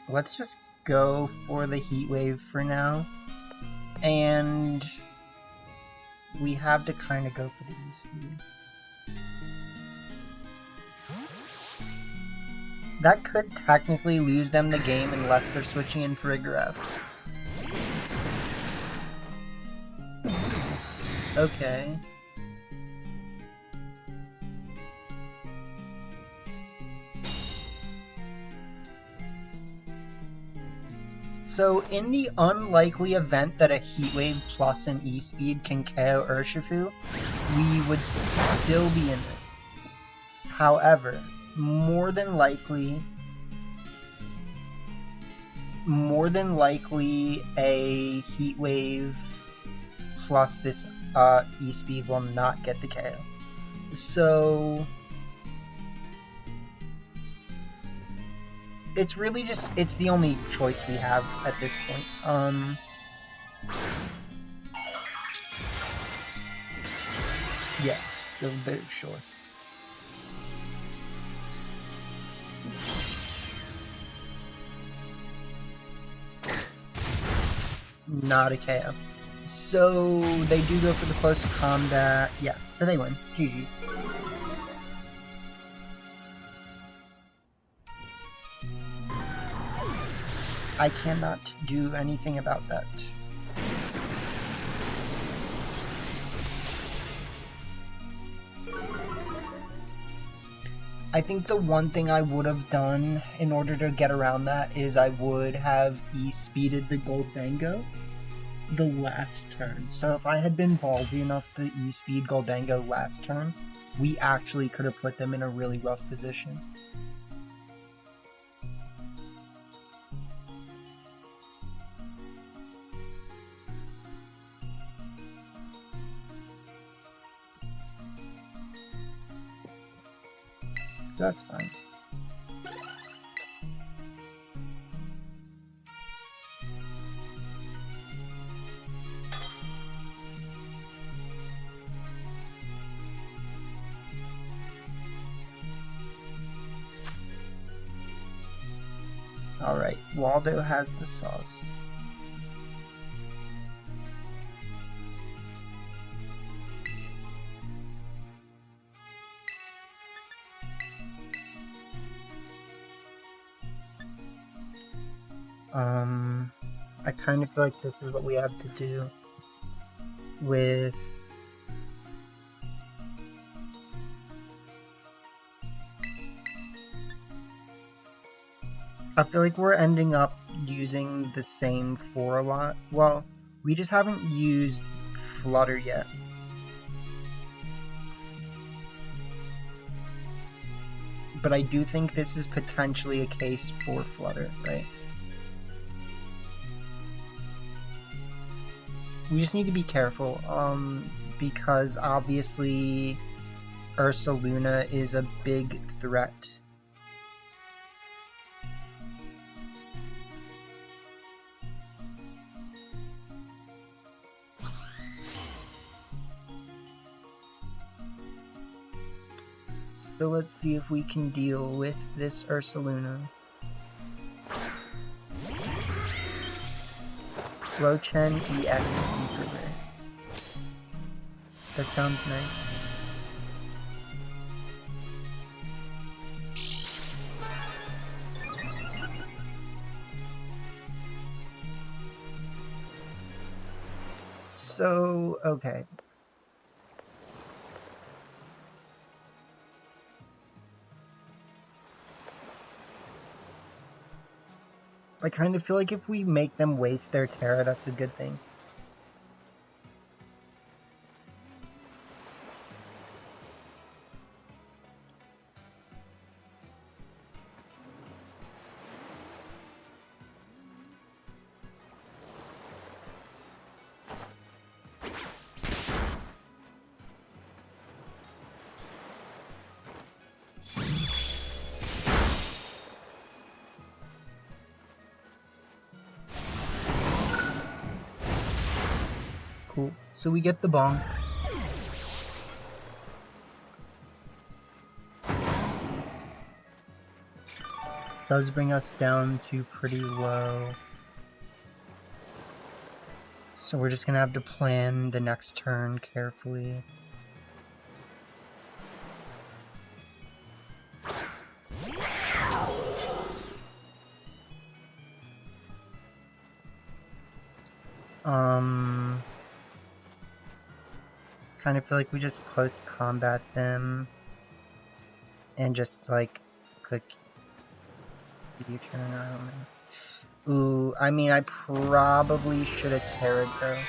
Let's just go for the Heat Wave for now. And we have to kind of go for the E-Speed. That could technically lose them the game unless they're switching in for Igoref. Okay. So in the unlikely event that a Heat Wave plus an E-Speed can KO Urshifu, we would still be in this. However, more than likely a Heat Wave plus this E-Speed will not get the KO. So it's really just, it's the only choice we have at this point. Yeah, so very sure. Not a KO. So they do go for the close combat. Yeah, so they win. GG. I cannot do anything about that. I think the one thing I would have done in order to get around that is I would have E-speeded the Goldango the last turn. So if I had been ballsy enough to E-speed Goldango last turn, we actually could have put them in a really rough position. So that's fine. Alright, Waldo has the sauce. I kind of feel like this is what we have to do with I feel like we're ending up using the same for a lot. Well, we just haven't used Flutter yet. But I do think this is potentially a case for Flutter, right? We just need to be careful, because obviously Ursaluna is a big threat. So let's see if we can deal with this Ursaluna. Flochen EX Secret Rare. That sounds nice. So, okay. I kind of feel like if we make them waste their Terra, that's a good thing. Cool. So we get the bong. Does bring us down to pretty low. So we're just gonna have to plan the next turn carefully. Kind of feel like we just close combat them and just like click U-turn. I don't know. Ooh, I mean, I probably should have Terra'd though.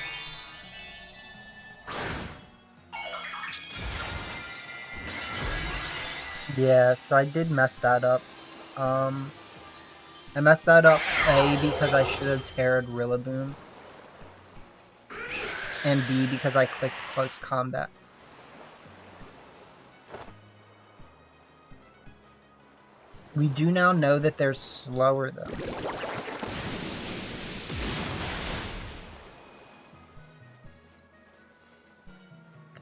Yeah, so I did mess that up. I messed that up A because I should have Terra'd Rillaboom, and B because I clicked close combat. We do now know that they're slower though.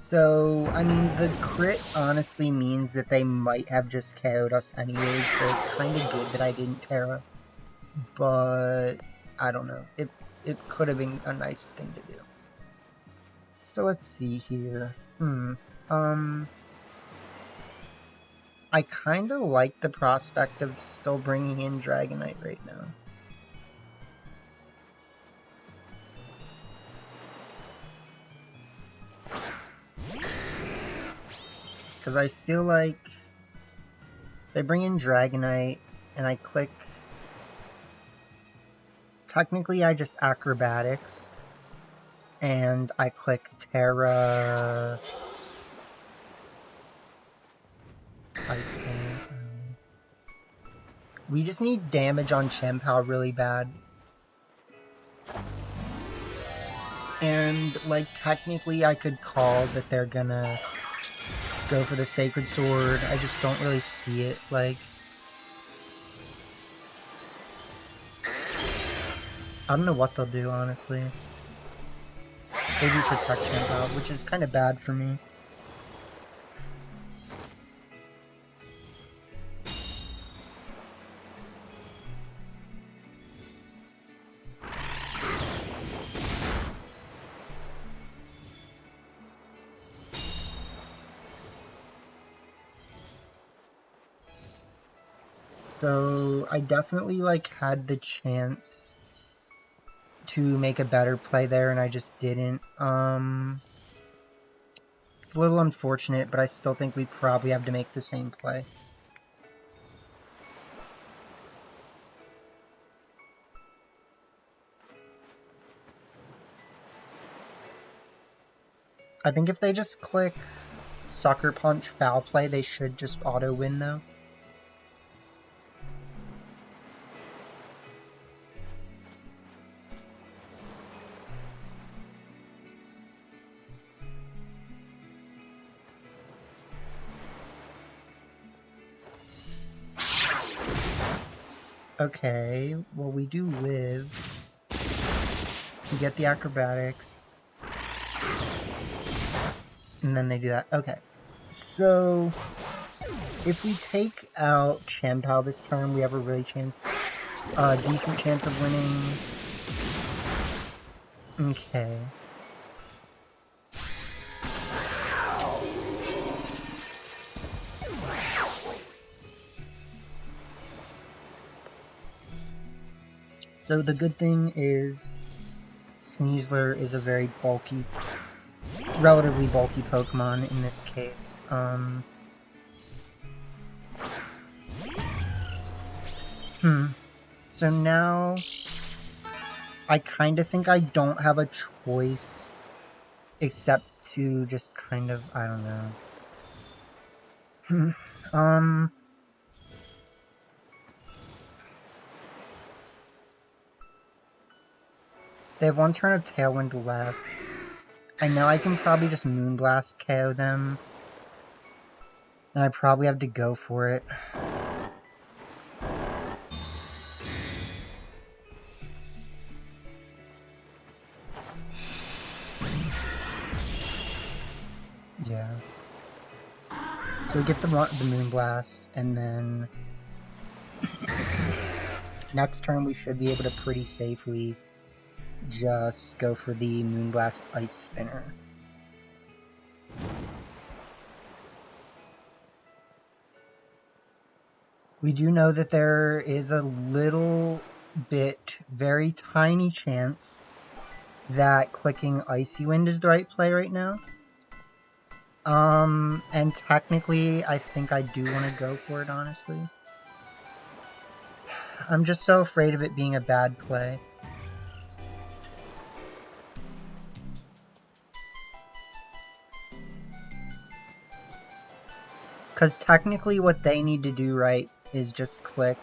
So, I mean, the crit honestly means that they might have just KO'd us anyways, so it's kind of good that I didn't Terra. But, I don't know. It could have been a nice thing to do. So let's see here. I kind of like the prospect of still bringing in Dragonite right now. Because I feel like if I bring in Dragonite and I click... Technically I just Acrobatics and I click Terra... Ice Cream. We just need damage on Chien-Pao really bad. And, like, technically I could call that they're gonna go for the Sacred Sword. I just don't really see it, like... I don't know what they'll do, honestly. Maybe protect Chien-Pao, which is kind of bad for me. So, I definitely, like, had the chance to make a better play there, and I just didn't. It's a little unfortunate, but I still think we probably have to make the same play. I think if they just click Sucker Punch Foul Play, they should just auto-win, though. Okay, well we do live. We get the acrobatics. And then they do that. Okay. So, if we take out Champao this turn, we have a really decent chance of winning. Okay. So the good thing is Sneasler is a very bulky, relatively bulky Pokemon in this case. So now I kind of think I don't have a choice except to just kind of, I don't know. They have one turn of Tailwind left. I know I can probably just Moonblast KO them. And I probably have to go for it. Yeah. So we get the Moonblast, and then next turn we should be able to pretty safely just go for the Moonblast Ice Spinner. We do know that there is a little bit, very tiny chance that clicking Icy Wind is the right play right now. And technically, I think I do want to go for it, honestly. I'm just so afraid of it being a bad play. Because technically what they need to do right is just click.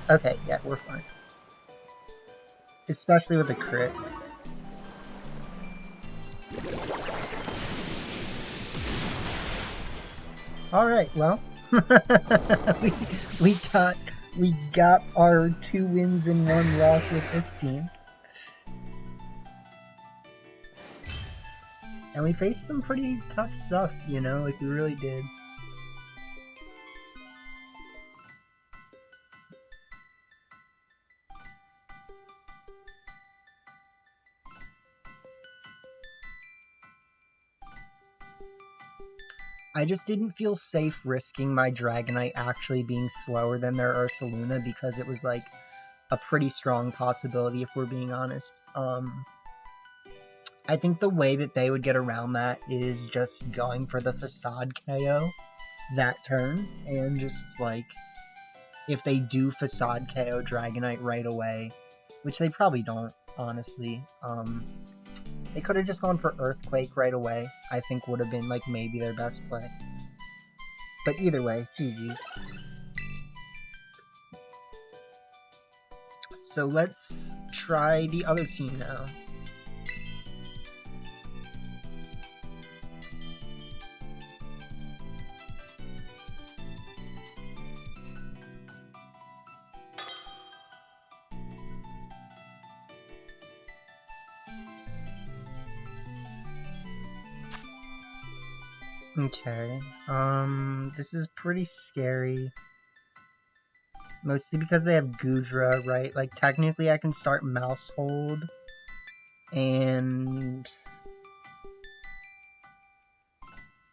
Okay, yeah, we're fine. Especially with a crit. Alright, well. we got our 2 wins and 1 loss with this team. And we faced some pretty tough stuff, you know, like we really did. I just didn't feel safe risking my Dragonite actually being slower than their Ursaluna because it was like a pretty strong possibility if we're being honest. I think the way that they would get around that is just going for the Facade KO that turn and just like if they do Facade KO Dragonite right away, which they probably don't, honestly. They could have just gone for Earthquake right away. I think would have been like maybe their best play. But either way, GG's. So let's try the other team now. Okay, this is pretty scary. Mostly because they have Goodra, right? Like, technically I can start Mousehold and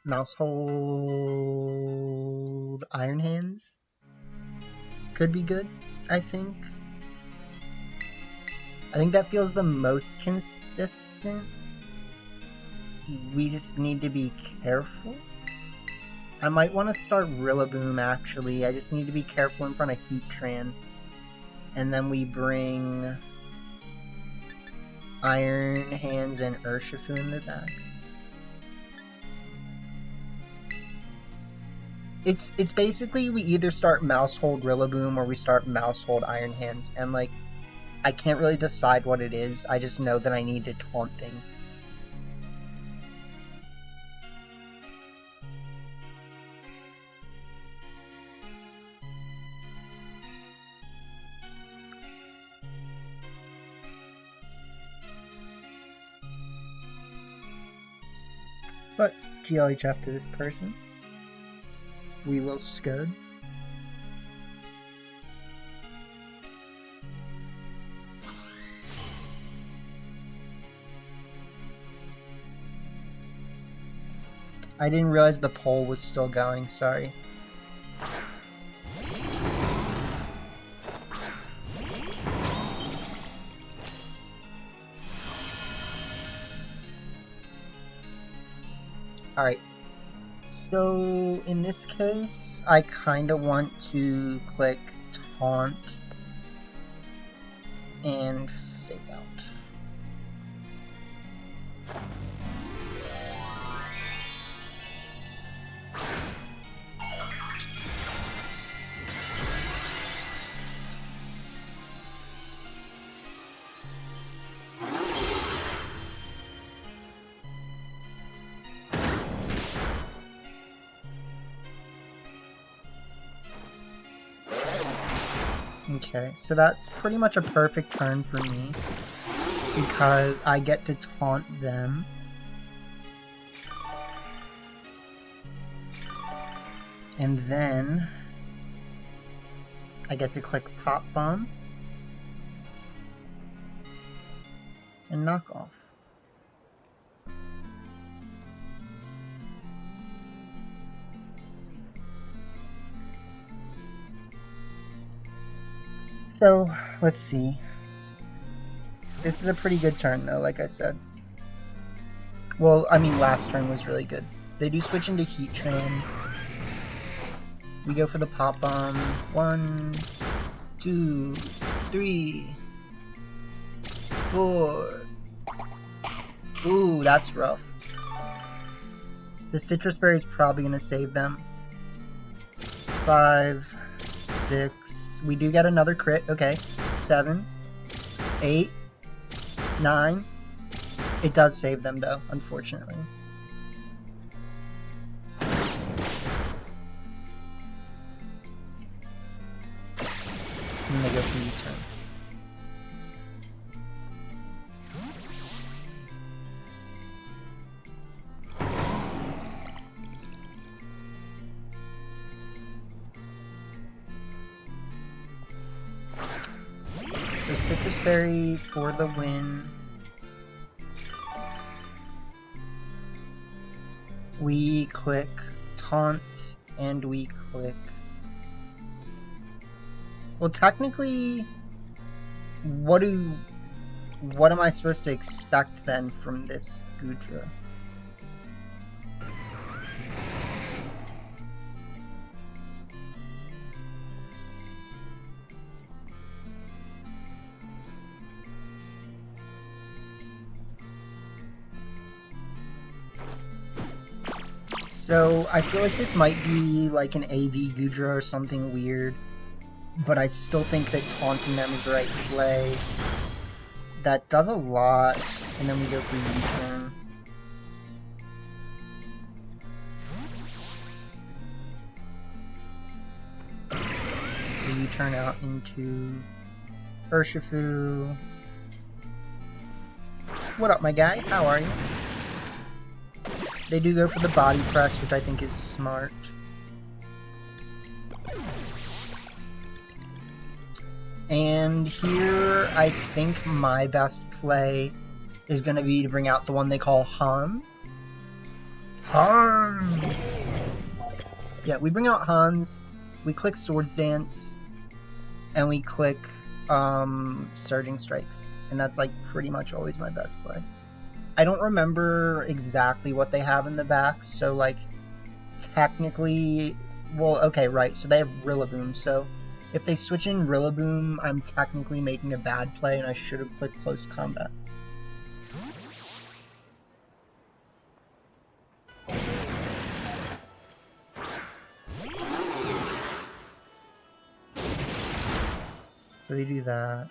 Mousehold Iron Hands could be good, I think. I think that feels the most consistent. We just need to be careful. I might want to start Rillaboom, actually. I just need to be careful in front of Heatran. And then we bring Iron Hands and Urshifu in the back. It's basically we either start Mousehold Rillaboom or we start Mousehold Iron Hands. And, like, I can't really decide what it is. I just know that I need to taunt things. But GLHF to this person. We will scud. I didn't realize the poll was still going, sorry. Alright, so in this case, I kinda want to click Taunt and Fake Out. Okay, so that's pretty much a perfect turn for me, because I get to taunt them. And then I get to click Pop Bomb and knock off. So, let's see. This is a pretty good turn though, like I said. Well, I mean last turn was really good. They do switch into Heat Train. We go for the Pop Bomb. 1, 2, 3, 4. Ooh, that's rough. The Citrus Berry is probably going to save them. 5, 6. We do get another crit. Okay. 7, 8, 9. It does save them though, unfortunately. I'm gonna go for U-turn. So Citrus Berry for the win. We click Taunt and we click... Well, technically, what am I supposed to expect then from this Goodra? So I feel like this might be like an AV Goodra or something weird. But I still think that taunting them is the right play. That does a lot, and then we go for U-turn. So U-turn out into Urshifu. What up, my guy? How are you? They do go for the body press, which I think is smart. And here, I think my best play is going to be to bring out the one they call Hans. Hans! Yeah, we bring out Hans, we click Swords Dance, and we click Surging Strikes. And that's like pretty much always my best play. I don't remember exactly what they have in the back, so like technically, well, okay, right, so they have Rillaboom, so if they switch in Rillaboom, I'm technically making a bad play and I should have clicked Close Combat. So they do that.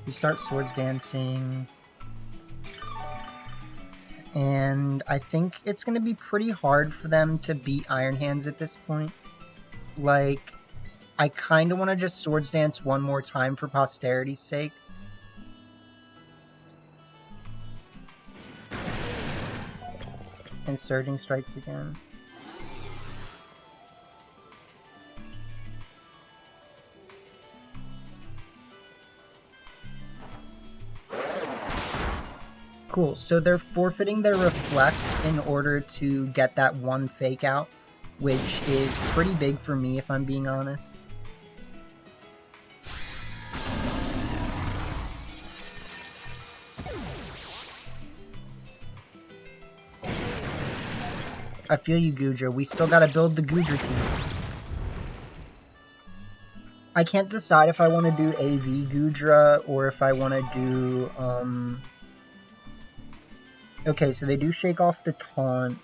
We start Swords Dancing. And I think it's going to be pretty hard for them to beat Iron Hands at this point. Like, I kind of want to just Swords Dance one more time for posterity's sake. And Surging Strikes again. Cool, so they're forfeiting their Reflect in order to get that one fake out, which is pretty big for me if I'm being honest. I feel you, Goodra. We still gotta build the Goodra team. I can't decide if I want to do AV Goodra or if I want to do, Okay, so they do shake off the taunt.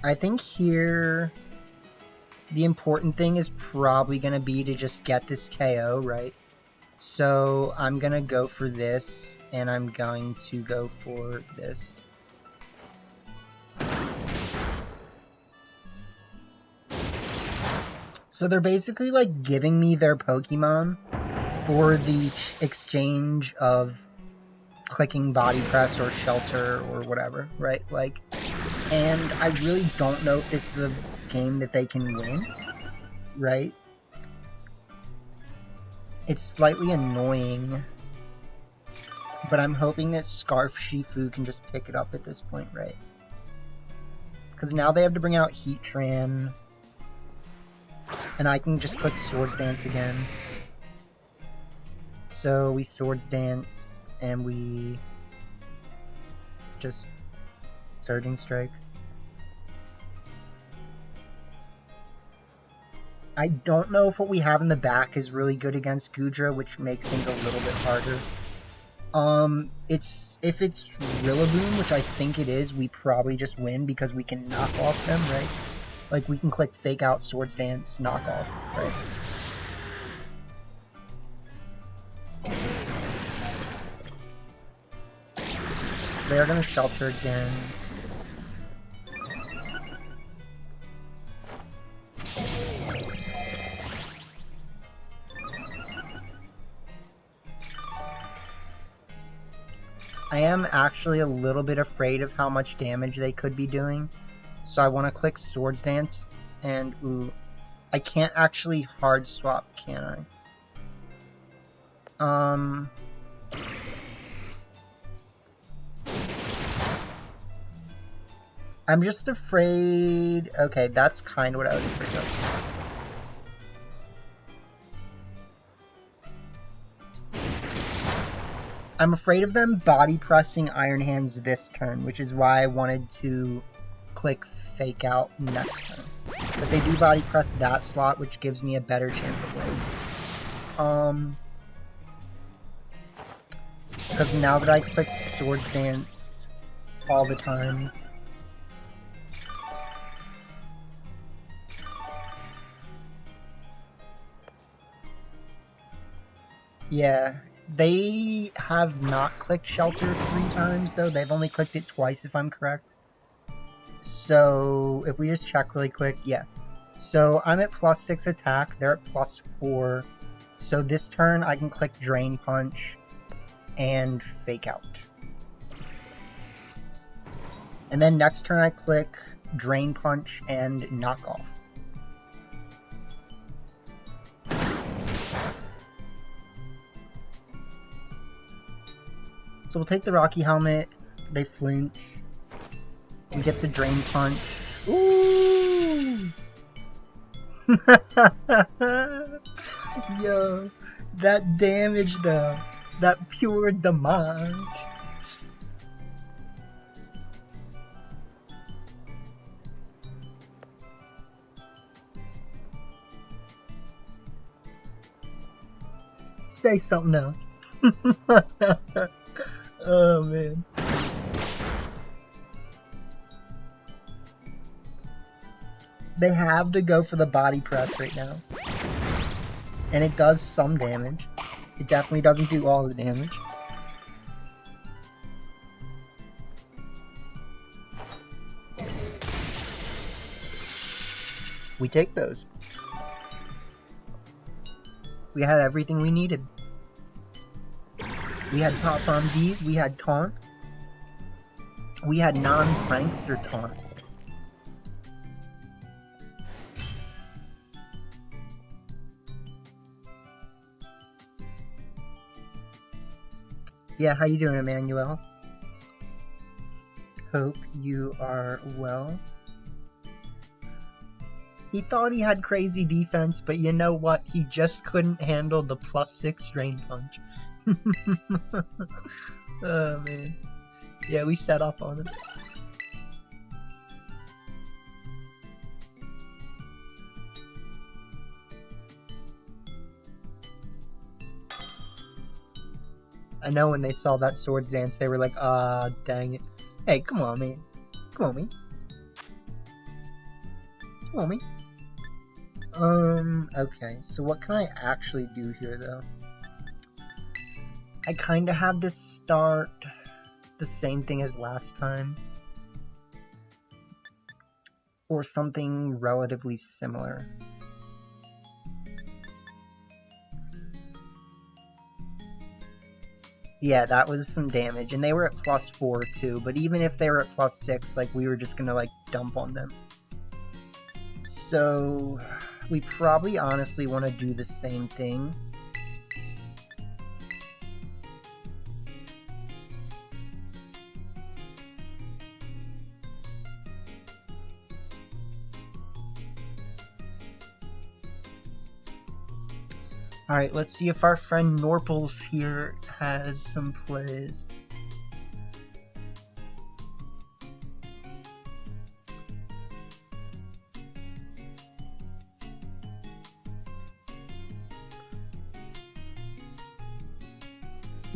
I think here the important thing is probably going to be to just get this KO, right? So I'm going to go for this, and I'm going to go for this. So they're basically like giving me their Pokemon for the exchange of clicking Body Press or Shelter or whatever, right? Like, and I really don't know if this is a game that they can win, right? It's slightly annoying, but I'm hoping that Scarf Shifu can just pick it up at this point, right? Because now they have to bring out Heatran, and I can just click Swords Dance again. So we Swords Dance, and we just Surging Strike. I don't know if what we have in the back is really good against Goodra, which makes things a little bit harder. If it's Rillaboom, which I think it is, we probably just win because we can knock off them, right? Like, we can click Fake Out, Swords Dance, knock off, right? So they're gonna Shelter again. I am actually a little bit afraid of how much damage they could be doing. So I want to click Swords Dance, and ooh, I can't actually hard swap, can I? I'm just afraid... Okay, that's kind of what I was afraid of. I'm afraid of them body pressing Iron Hands this turn, which is why I wanted to click Fake Out next turn. But they do body press that slot, which gives me a better chance of winning. Because now that I clicked Swords Dance all the times... Yeah, they have not clicked Shelter 3 times, though. They've only clicked it twice, if I'm correct. So, if we just check really quick, yeah. So, I'm at +6 attack, they're at +4. So, this turn, I can click Drain Punch and Fake Out. And then next turn, I click Drain Punch and Knock Off. So we'll take the Rocky Helmet, they flinch, we get the Drain Punch. Ooh! Yo, that damage though, that pure damage. Say something else. Oh man. They have to go for the body press right now. And it does some damage. It definitely doesn't do all the damage. We take those. We had everything we needed. We had pop bomb Ds, we had taunt. We had non-prankster taunt. Yeah, how you doing, Emmanuel? Hope you are well. He thought he had crazy defense, but you know what? He just couldn't handle the +6 drain punch. Oh man. Yeah, we set up on it. I know when they saw that swords dance, they were like, ah, dang it. Hey, come on, man. Come on, me. Come on, me. Okay, so what can I actually do here, though? I kinda have to start the same thing as last time. Or something relatively similar. Yeah, that was some damage, and they were at +4 too, but even if they were at +6, like, we were just gonna, like, dump on them. So, we probably honestly want to do the same thing. Alright, let's see if our friend Norples here has some plays.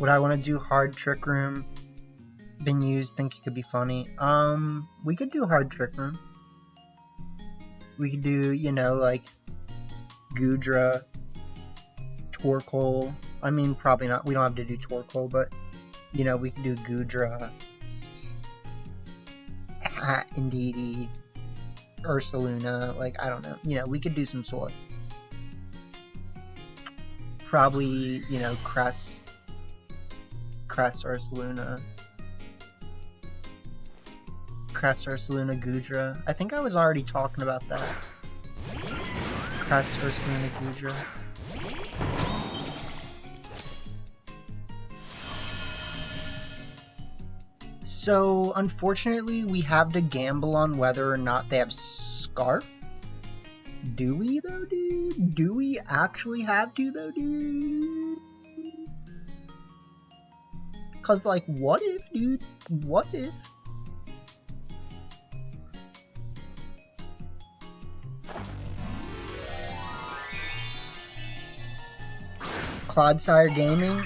Would I want to do hard trick room? Been used, think it could be funny. We could do hard trick room. We could do, you know, like Gudra, Torkoal. I mean, probably not. We don't have to do Torkoal, but you know, we could do Gudra, Indeedee, Ursaluna. Like, I don't know. You know, we could do some sauce. Probably, you know, Cress, Ursaluna. Cress, Ursaluna, Gudra. I think I was already talking about that. Cress, Ursaluna, Gudra. So, unfortunately, we have to gamble on whether or not they have Scarf. Do we, though, dude? Do we actually have to, though, dude? Because, like, what if, dude? What if? Clodsire Gaming?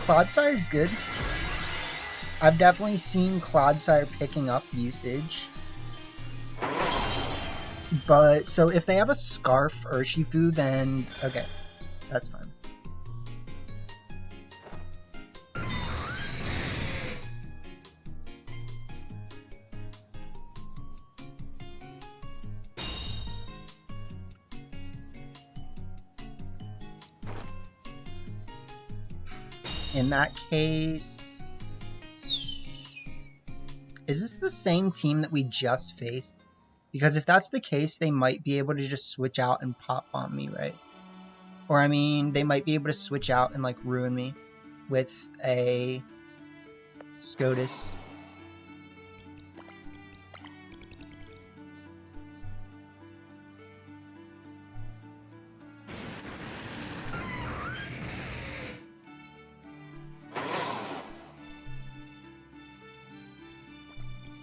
Clodsire's good. I've definitely seen Clodsire picking up usage. But, so if they have a Scarf Urshifu, then, okay, that's fine. In that case... Is this the same team that we just faced? Because if that's the case, they might be able to just switch out and pop bomb me, right? Or, I mean, they might be able to switch out and, like, ruin me with a SCOTUS.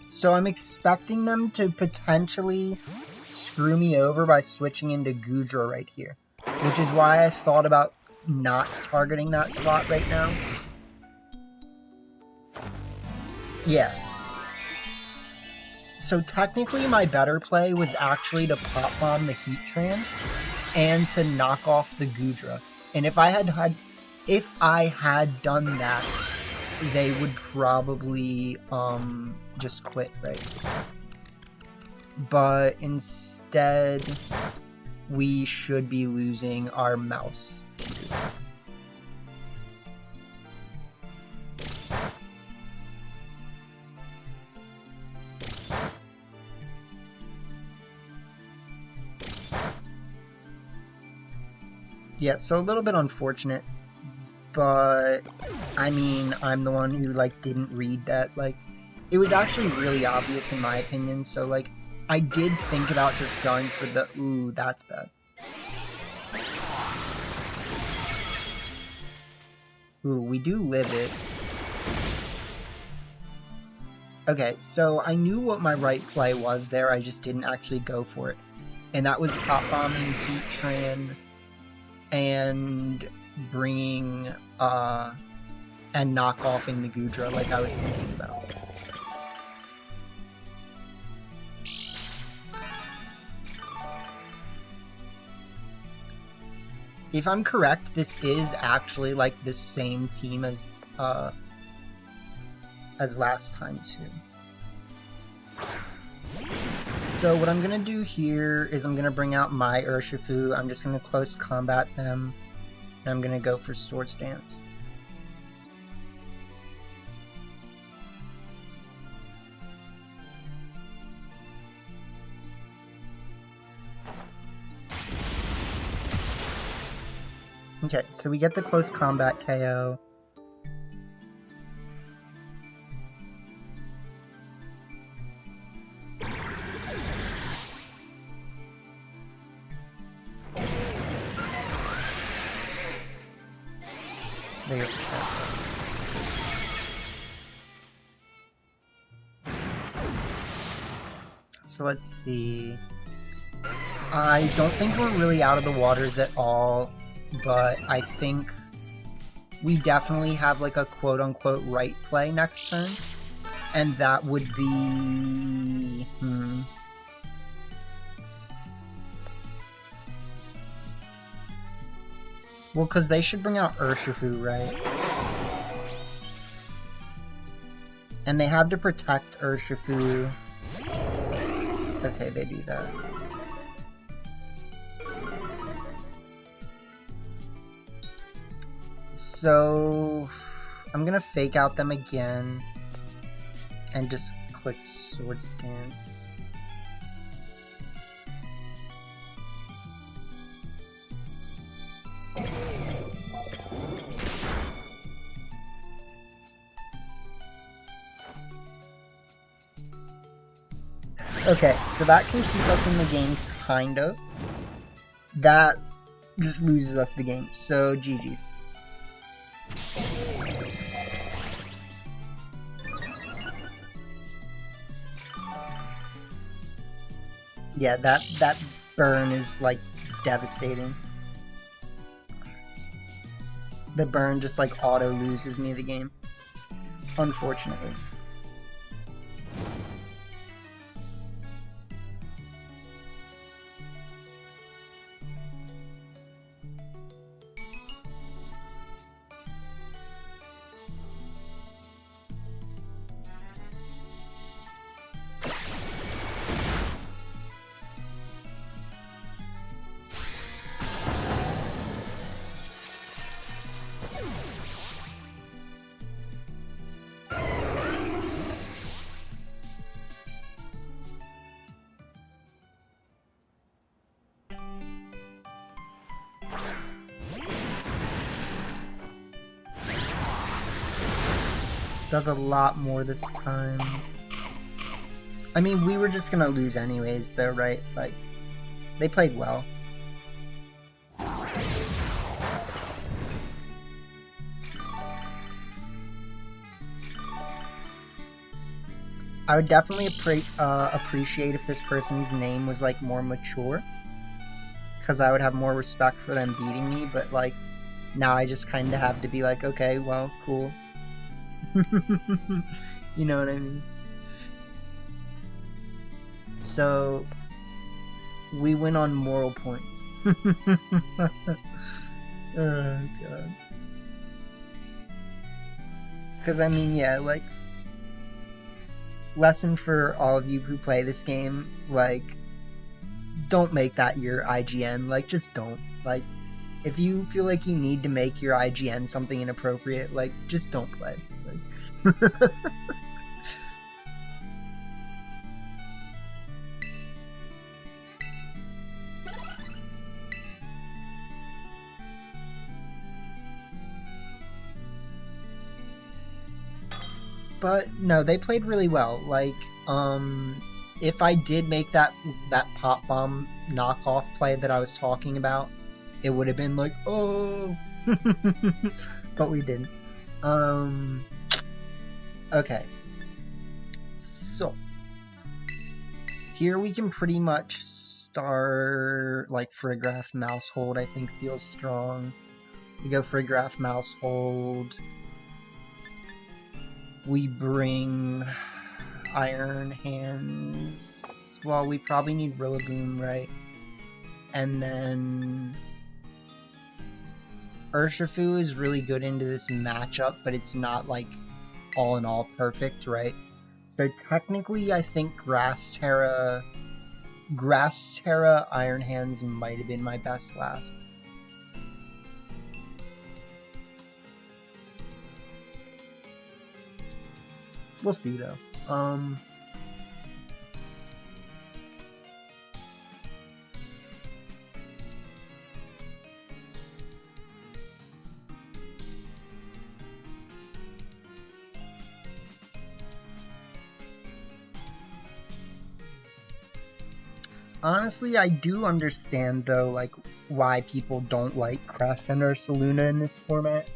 So I'm expecting them to potentially screw me over by switching into Gudra right here. Which is why I thought about not targeting that slot right now. Yeah. So technically my better play was actually to pop bomb the Heatran and to knock off the Goodra. And if I had done that, they would probably just quit, right? But instead, we should be losing our mouse. Yeah, so a little bit unfortunate, but I mean, I'm the one who like didn't read that. Like, it was actually really obvious in my opinion, so like, I did think about just going for the, ooh, that's bad. Ooh, we do live it. Okay, so I knew what my right play was there, I just didn't actually go for it. And that was pop bombing Heatran and bringing, and knock-offing the Goodra like I was thinking about. If I'm correct, this is actually like the same team as last time too. So what I'm gonna do here is I'm gonna bring out my Urshifu. I'm just gonna close combat them, and I'm gonna go for Swords Dance. Okay, so we get the close combat KO. There. So let's see. I don't think we're really out of the waters at all, but I think we definitely have like a quote-unquote right play next turn, and that would be... Well, because they should bring out Urshifu, right? And they have to protect Urshifu. Okay, they do that. So, I'm gonna fake out them again and just click Swords Dance. Okay, so that can keep us in the game, kind of. That just loses us the game, so GG's. Yeah, that burn is, like, devastating. The burn just, like, auto-loses me the game. Unfortunately. Does a lot more this time. I mean, we were just gonna lose anyways, though, right? Like, they played well. I would definitely appreciate if this person's name was, like, more mature. Because I would have more respect for them beating me, but, like, Now I just kind of have to be like, okay, well, cool. You know what I mean? So, we win on moral points. Oh, God. Because, I mean, yeah, like, lesson for all of you who play this game, like, don't make that your IGN. Like, just don't. Like, if you feel like you need to make your IGN something inappropriate, like, just don't play. Like, but no, they played really well. Like, if I did make that pop bomb knockoff play that I was talking about, it would have been like, oh, but we didn't. Okay, so here we can pretty much start like Frigraph Mouse Hold. I think feels strong. We go Frigraph Mouse Hold. We bring Iron Hands. Well, we probably need Rillaboom, right? And then Urshifu is really good into this matchup, but it's not like all in all perfect, right? So technically, I think Grass Terra Iron Hands might have been my best last. We'll see though. Honestly, I do understand though, like, why people don't like Crescent or Saluna in this format,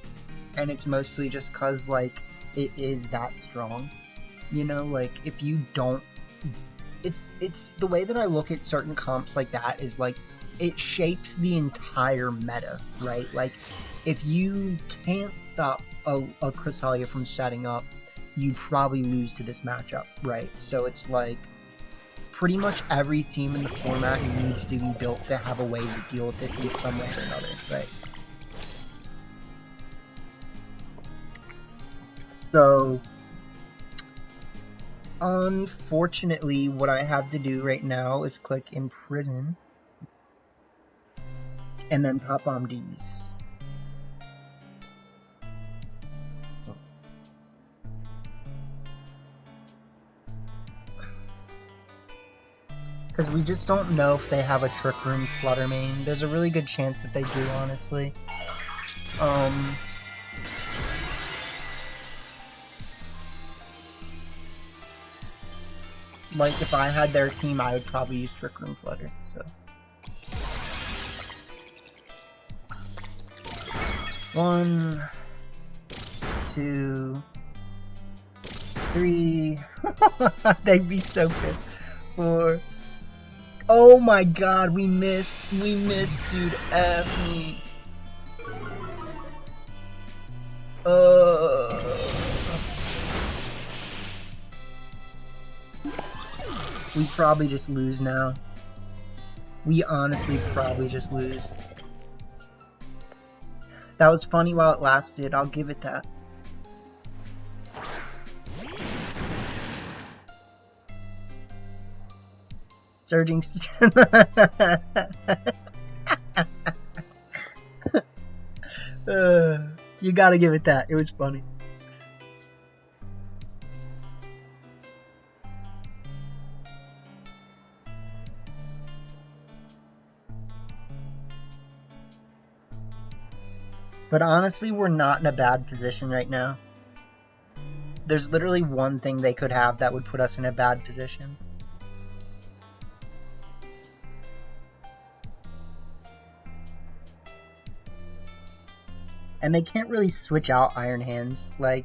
and it's mostly just cause like it is that strong, you know. Like, if you don't, it's the way that I look at certain comps like that is like it shapes the entire meta, right? Like, if you can't stop a Cresselia from setting up, you probably lose to this matchup, right? So it's like pretty much every team in the format needs to be built to have a way to deal with this in some way or another, right? So, unfortunately, what I have to do right now is click Imprison, and then Pop Bomb D's. Because we just don't know if they have a Trick Room Flutter Mane. There's a really good chance that they do, honestly. Like, if I had their team, I would probably use Trick Room Flutter, so. 1, 2, 3. They'd be so pissed. 4. Oh my god, we missed, dude. F me. We probably just lose now. We honestly probably just lose. That was funny while it lasted, I'll give it that. Surging you gotta give it that. It was funny. But honestly, we're not in a bad position right now. There's literally one thing they could have that would put us in a bad position. And they can't really switch out Iron Hands, like.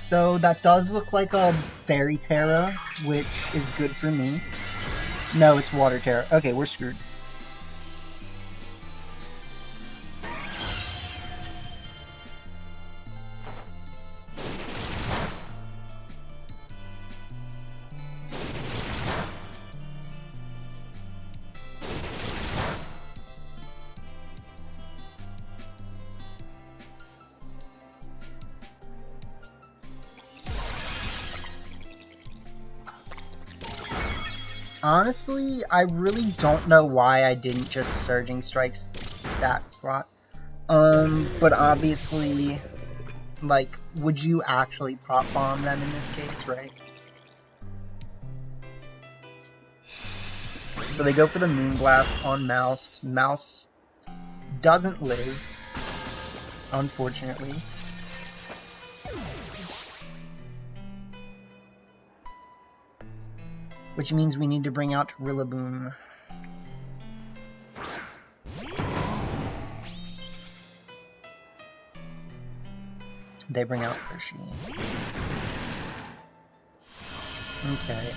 So that does look like a Fairy Terra, which is good for me. No, it's Water Terra. Okay, we're screwed. Honestly, I really don't know why I didn't just Surging Strikes that slot. But obviously, like, would you actually pop bomb them in this case, right? So they go for the Moonblast on Mouse. Mouse doesn't live, unfortunately. Which means we need to bring out Rillaboom. They bring out Hershey. Okay,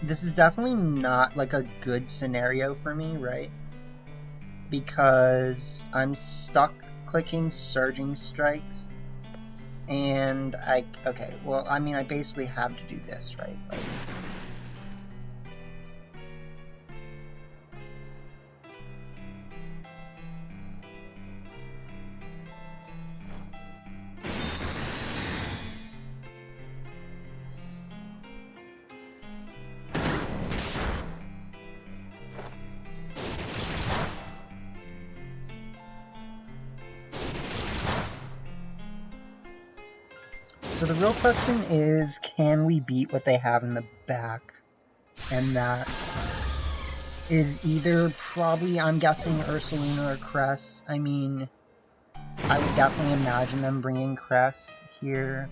this is definitely not, like, a good scenario for me, right? Because I'm stuck clicking Surging Strikes, and okay, well, I mean, I basically have to do this, right? Like, so the real question is, can we beat what they have in the back? And that is either probably, I'm guessing, Ursaluna or Cress. I mean, I would definitely imagine them bringing Cress here.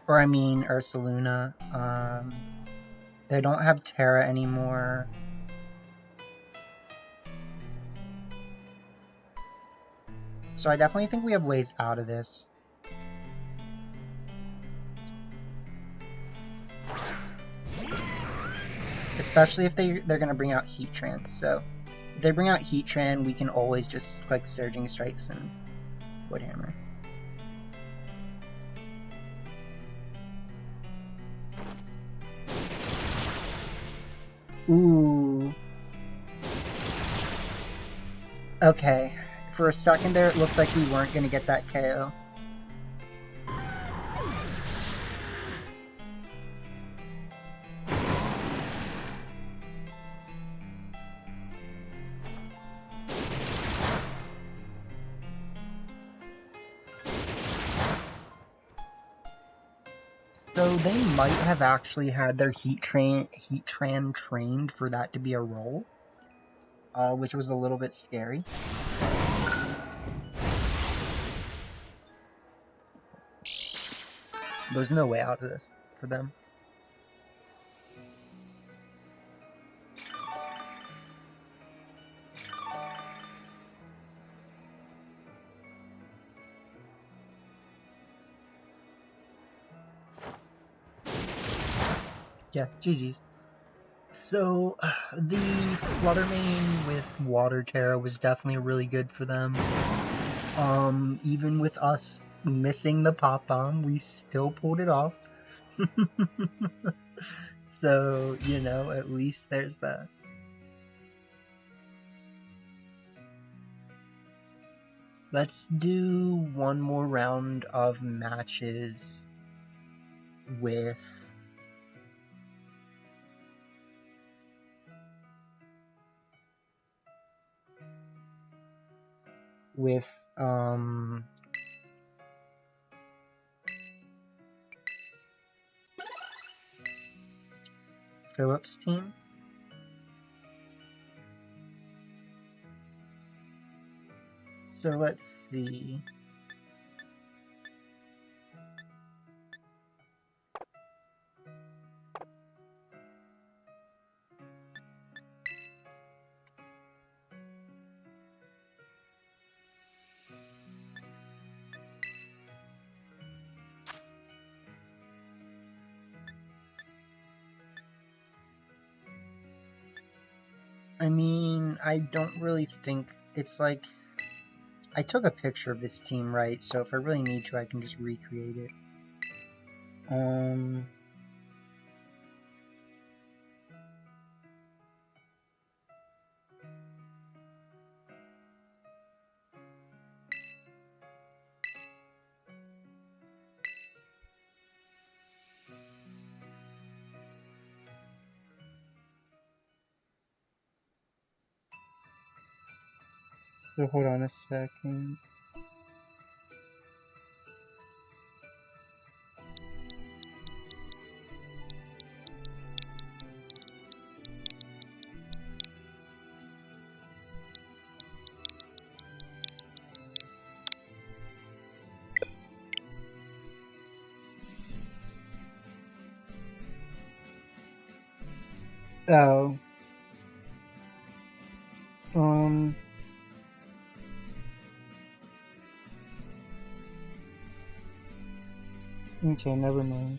Or I mean, Ursaluna. They don't have Terra anymore. So I definitely think we have ways out of this. Especially if they're going to bring out Heatran. So if they bring out Heatran, we can always just click Surging Strikes and Wood Hammer. Ooh. Okay. For a second there, it looked like we weren't going to get that KO. So they might have actually had their Heatran trained for that to be a roll, which was a little bit scary. There's no way out of this for them. Yeah, GG's. So, the Flutter Mane with Water Terra was definitely really good for them. Even with us missing the Pop Bomb, we still pulled it off. So, you know, at least there's that. Let's do one more round of matches with Philip's team. So let's see. I mean, I don't really think it's like, I took a picture of this team, right? So if I really need to, I can just recreate it. So hold on a second. Oh. Okay, never mind.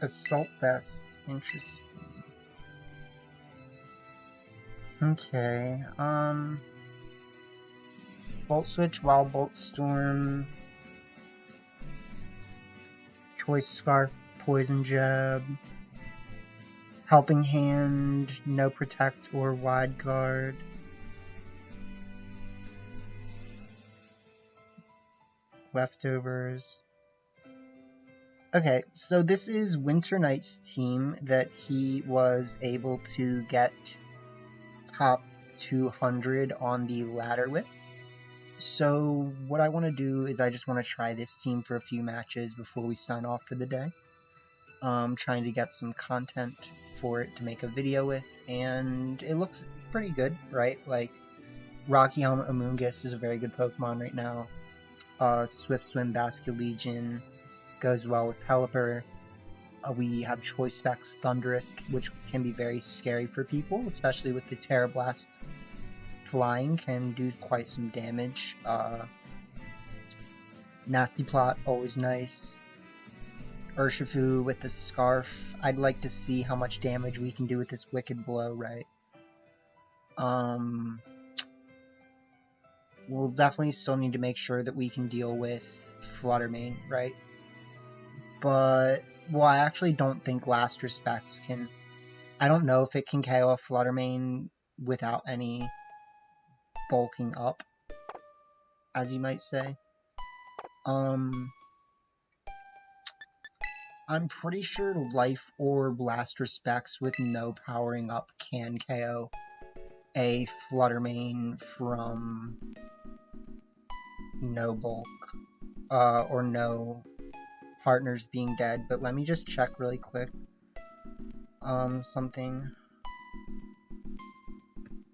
Assault vest. Interesting. Okay, Bolt switch, wild bolt storm, choice scarf, poison jab, helping hand, no protect or wide guard. Leftovers. Okay, so this is Winter Knight's team that he was able to get top 200 on the ladder with. So what I want to do is I just want to try this team for a few matches before we sign off for the day. Trying to get some content for it to make a video with, and it looks pretty good, right? Like, Rocky Helmet Amoonguss is a very good Pokemon right now. Swift Swim Basculegion goes well with Pelipper. We have Choice Specs Thundurus, which can be very scary for people, especially with the Terra Blast flying, can do quite some damage. Nasty Plot, always nice. Urshifu with the Scarf. I'd like to see how much damage we can do with this Wicked Blow, right? We'll definitely still need to make sure that we can deal with Fluttermane, right? But, well, I actually don't think Last Respects can... I don't know if it can KO a Fluttermane without any bulking up, as you might say. I'm pretty sure Life Orb Last Respects with no powering up can KO a Fluttermane from no bulk, or no partners being dead, but let me just check really quick. Something.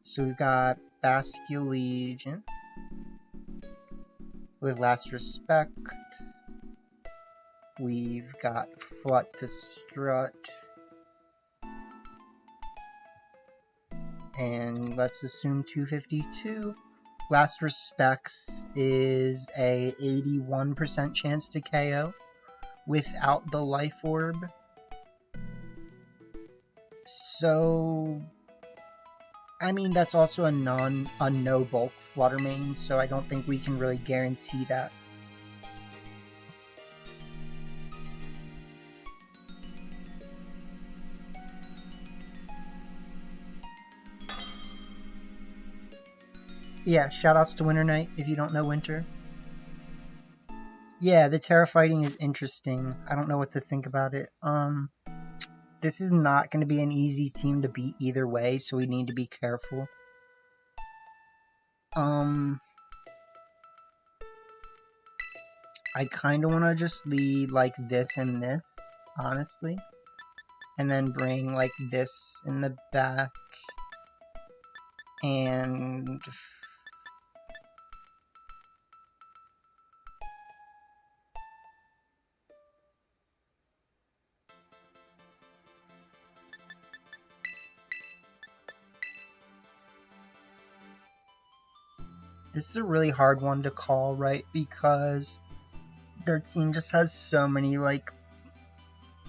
So we've got Basculegion with Last Respect. We've got Flut to Strut. And let's assume 252. Last Respects is a 81% chance to KO without the Life Orb. So, I mean, that's also a no bulk Fluttermane, so I don't think we can really guarantee that. Yeah, shoutouts to Winter Knight if you don't know Winter. Yeah, the Terra fighting is interesting. I don't know what to think about it. This is not going to be an easy team to beat either way, so we need to be careful. I kind of want to just lead like this and this, honestly. And then bring like this in the back. And... this is a really hard one to call, right? Because their team just has so many, like,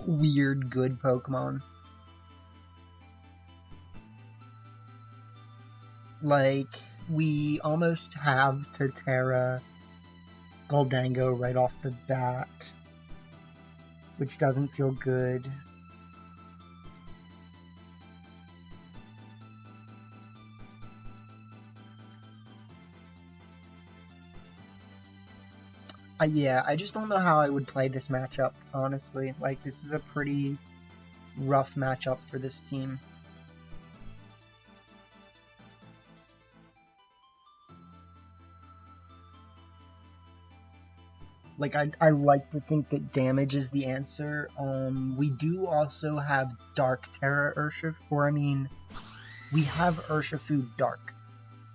weird good Pokemon. Like, we almost have to Terra Goldango right off the bat, which doesn't feel good. Yeah, I just don't know how I would play this matchup, honestly. Like, this is a pretty rough matchup for this team. Like, I like to think that damage is the answer. We do also have Dark Terra Urshifu, or I mean, we have Urshifu Dark,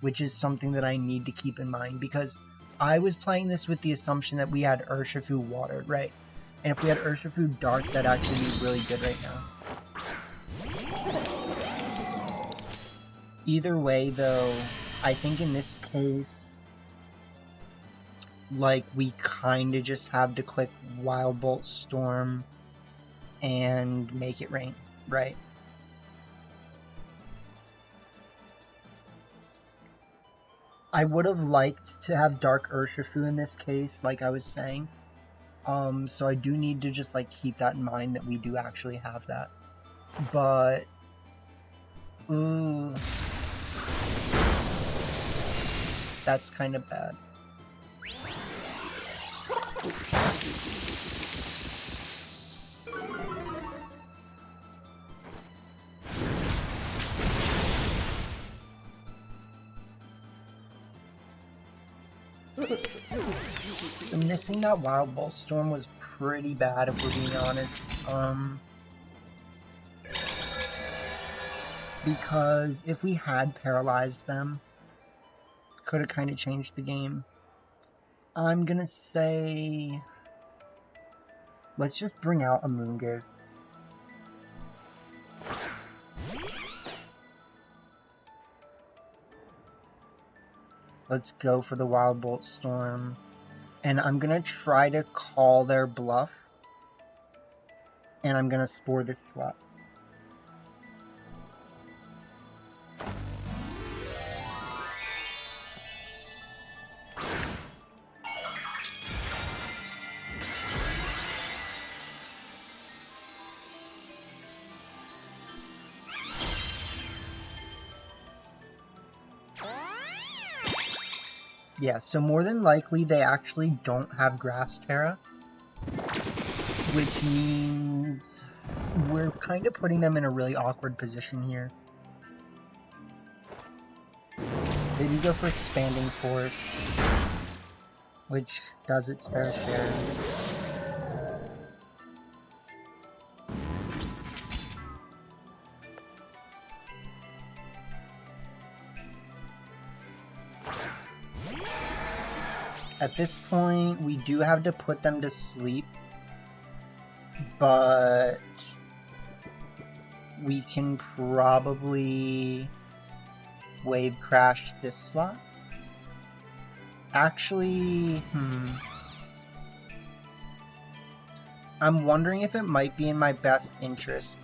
which is something that I need to keep in mind, because I was playing this with the assumption that we had Urshifu Water, right? And if we had Urshifu Dark, that'd actually be really good right now. Either way, though, I think in this case, like, we kind of just have to click Wild Bolt Storm and make it rain, right? I would have liked to have Dark Urshifu in this case, like I was saying. So I do need to just, like, keep that in mind that we do actually have that. But... that's kind of bad. So missing that Wild Bolt Storm was pretty bad, if we're being honest. Because if we had paralyzed them, could have kind of changed the game. I'm gonna say, let's just bring out a Moongus. Let's go for the Wild Bolt Storm. And I'm gonna try to call their bluff. And I'm gonna Spore this slot. Yeah, so more than likely they actually don't have Grass Terra, which means we're kind of putting them in a really awkward position here. They do go for Expanding Force, which does its fair share. At this point, we do have to put them to sleep, but we can probably Wave Crash this slot. Actually, I'm wondering if it might be in my best interest.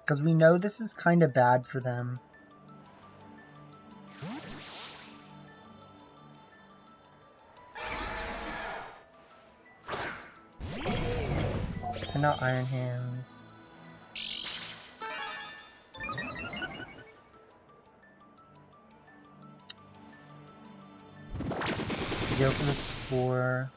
Because we know this is kind of bad for them. So not Iron Hands. Go for the Spore.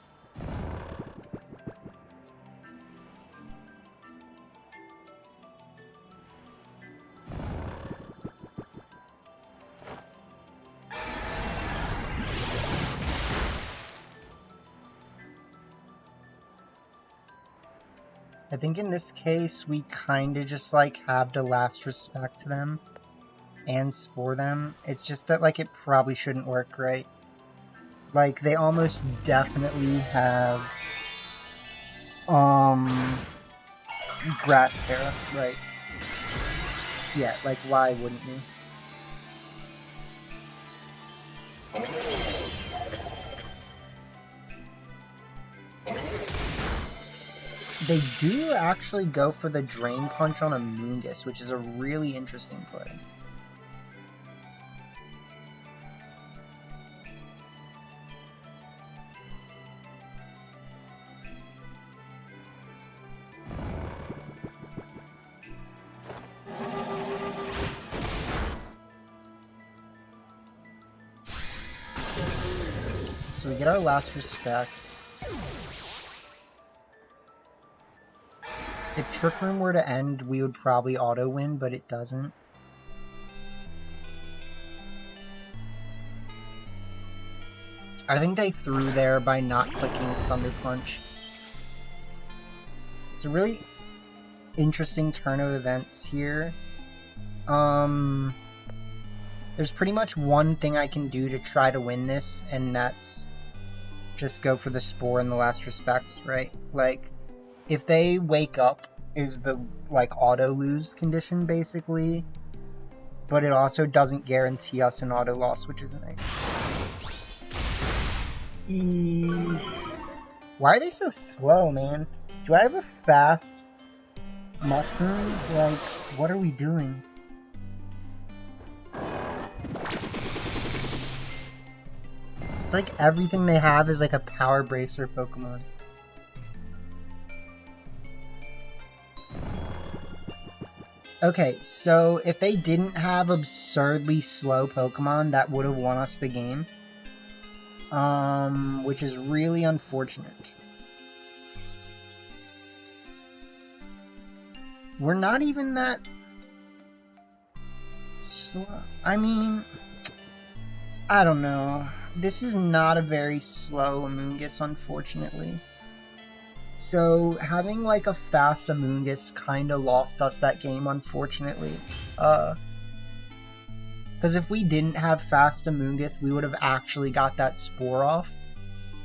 I think in this case, we kind of just, like, have to last respect them and Spore them. It's just that, like, it probably shouldn't work, right? Like, they almost definitely have, Grass Terra, right? Yeah, like, why wouldn't you? they do actually go for the Drain Punch on a Moongus, which is a really interesting play. So we get our last respect. If Trick Room were to end, we would probably auto-win, but it doesn't. I think they threw there by not clicking Thunder Punch. It's a really interesting turn of events here. There's pretty much one thing I can do to try to win this, and that's just go for the Spore in the last respects, right? Like, if they wake up is the, like, auto-lose condition, basically. But it also doesn't guarantee us an auto-loss, which is nice. Why are they so slow, man? Do I have a fast mushroom? Like, what are we doing? It's like everything they have is like a Power Bracer Pokemon. Okay, so if they didn't have absurdly slow Pokemon, that would have won us the game. Which is really unfortunate. We're not even that slow. I mean, I don't know. This is not a very slow Amoonguss, unfortunately. So, having like a fast Amoonguss kinda lost us that game, unfortunately. Because if we didn't have fast Amoonguss, we would have actually got that Spore off.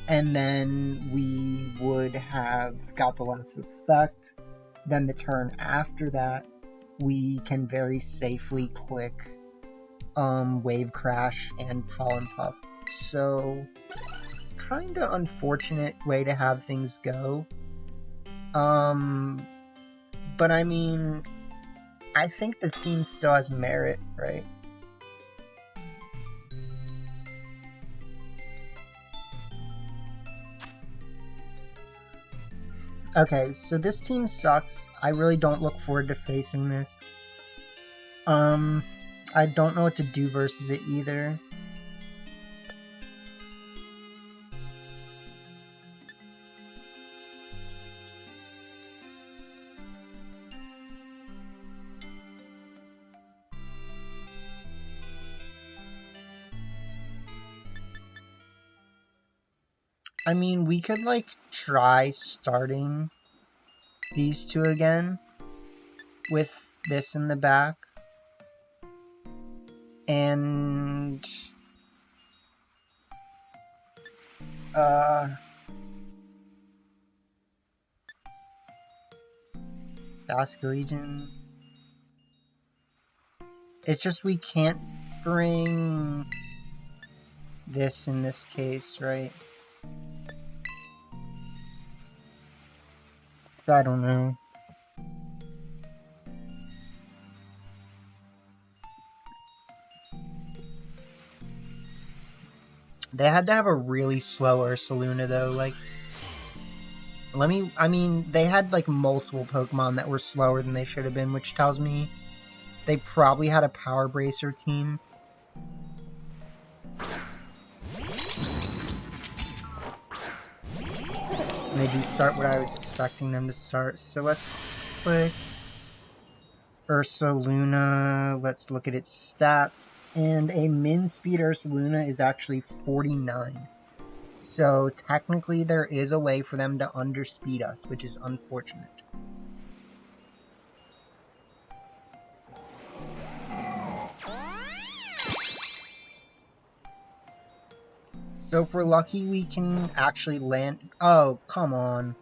And then we would have got the last respect. Then the turn after that, we can very safely click Wave Crash and Pollen Puff. So, kinda unfortunate way to have things go. But I mean, I think the team still has merit, right? Okay, so this team sucks. I really don't look forward to facing this. I don't know what to do versus it either. I mean, we could, like, try starting these two again with this in the back. And Basque Legion. It's just we can't bring this in this case, right? So I don't know. They had to have a really slow Ursaluna though, like, I mean, they had like multiple Pokemon that were slower than they should have been, which tells me they probably had a Power Bracer team. And they do start what I was expecting them to start, so let's click Ursaluna, let's look at its stats, and a min speed Ursaluna is actually 49. So technically there is a way for them to underspeed us, which is unfortunate. So if we're lucky, we can actually land... Oh, come on.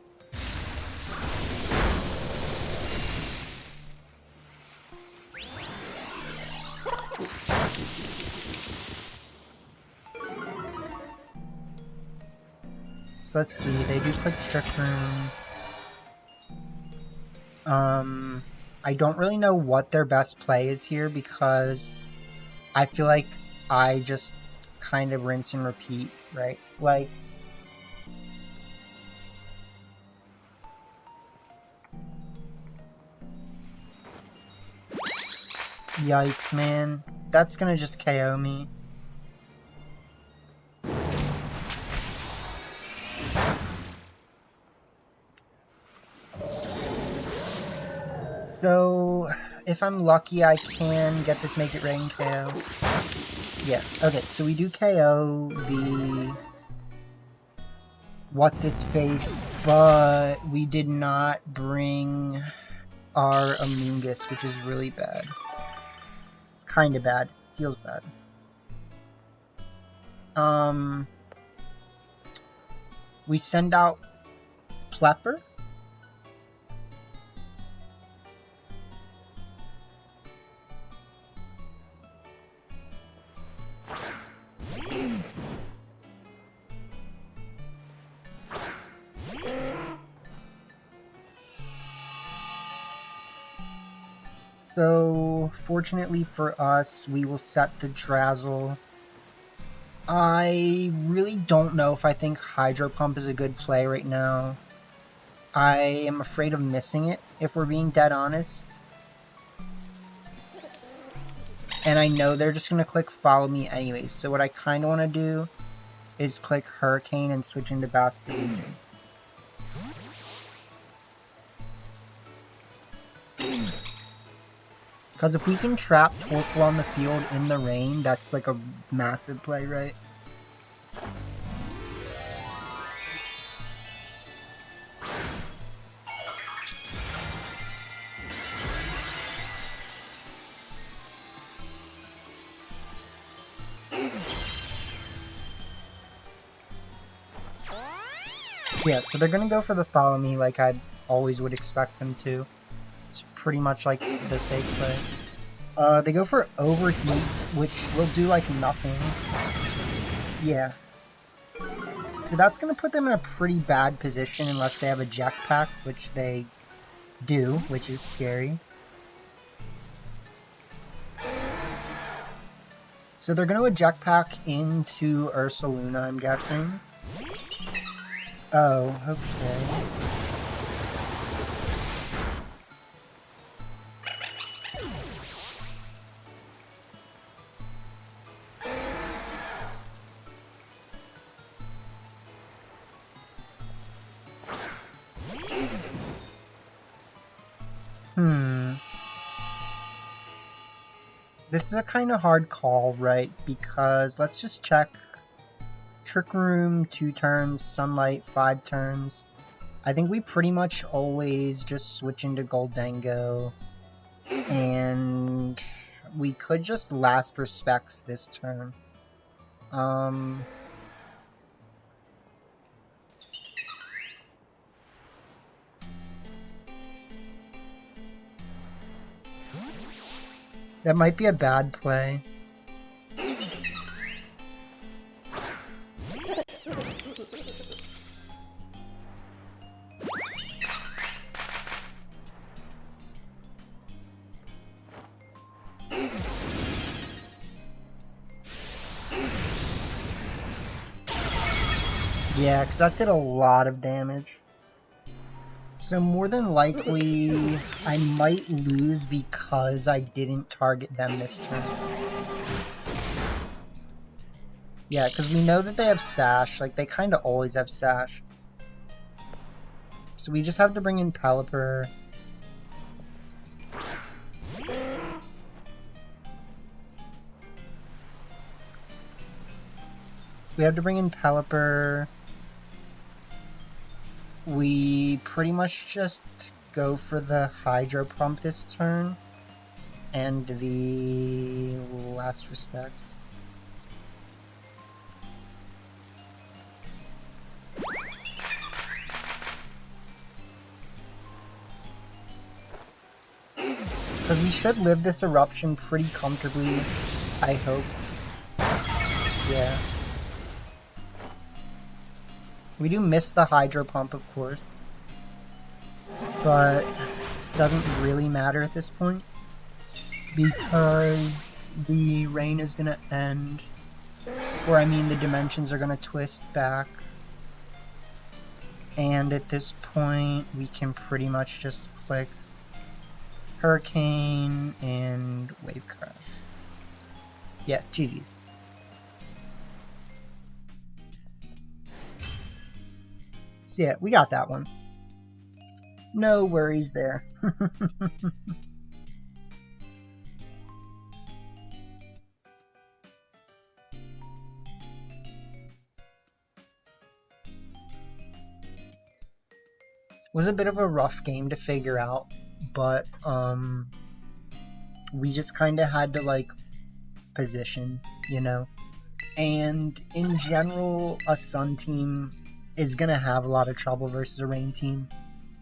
So let's see, they do click Trick Room. I don't really know what their best play is here because I feel like I just kind of rinse and repeat, right? Like, yikes, man. That's gonna just KO me. So, if I'm lucky, I can get this Make It Rain KO. Yeah, okay, so we do KO the What's-Its-Face, but we did not bring our Amoonguss, which is really bad. It's kind of bad. Feels bad. We send out Plepper. So, fortunately for us, we will set the Drazzle. I really don't know if I think Hydro Pump is a good play right now. I am afraid of missing it, if we're being dead honest. And I know they're just going to click Follow Me anyways, so what I kind of want to do is click Hurricane and switch into Bastion. Because if we can trap Torkoal on the field in the rain, that's like a massive play, right? Yeah, so they're gonna go for the Follow Me like I always would expect them to. It's pretty much like the safe play. They go for Overheat, which will do like nothing. Yeah. So that's gonna put them in a pretty bad position unless they have a Jetpack, which they do, which is scary. So they're gonna Jetpack into Ursaluna, I'm guessing. Oh, okay. This is a kind of hard call, right? Because let's just check. Trick Room, 2 turns. Sunlight, 5 turns. I think we pretty much always just switch into Goldengo. And we could just Last Respects this turn. That might be a bad play. Yeah, because that did a lot of damage. So more than likely, I might lose because I didn't target them this turn. Yeah, because we know that they have Sash. Like, they kind of always have Sash. So we just have to bring in Pelipper. We have to bring in Pelipper. We pretty much just go for the Hydro Pump this turn. And the Last Respects. Because we should live this eruption pretty comfortably, I hope. Yeah. We do miss the Hydro Pump, of course. But doesn't really matter at this point, because the rain is going to end, or I mean the dimensions are going to twist back, and at this point we can pretty much just click Hurricane and Wave Crash. Yeah, GG's. So yeah, we got that one. No worries there. Was a bit of a rough game to figure out, but we just kind of had to like position, you know. And in general, a Sun team is gonna have a lot of trouble versus a Rain team,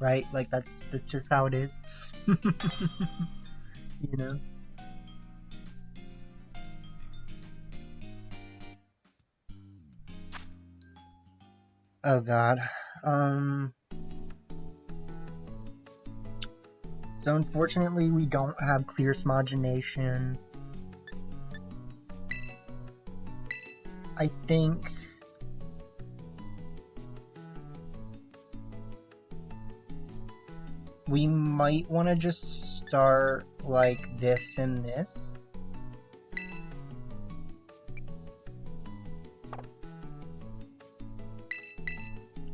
right? Like that's just how it is. You know. Oh god. So unfortunately we don't have clear smogenation. I think we might want to just start like this and this.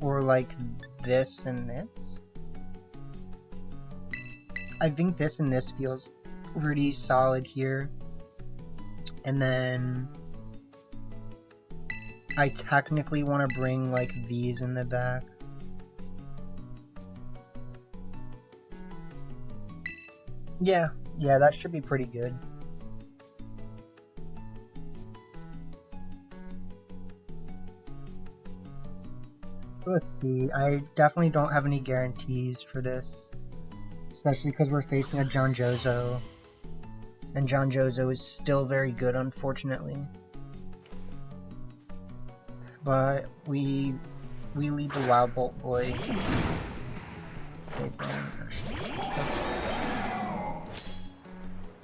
Or like this and this. I think this and this feels pretty solid here. And then I technically want to bring like these in the back. Yeah, that should be pretty good. Let's see, I definitely don't have any guarantees for this. Especially because we're facing a John Jozo. And John Jozo is still very good, unfortunately. But we lead the Wild Bolt Boy.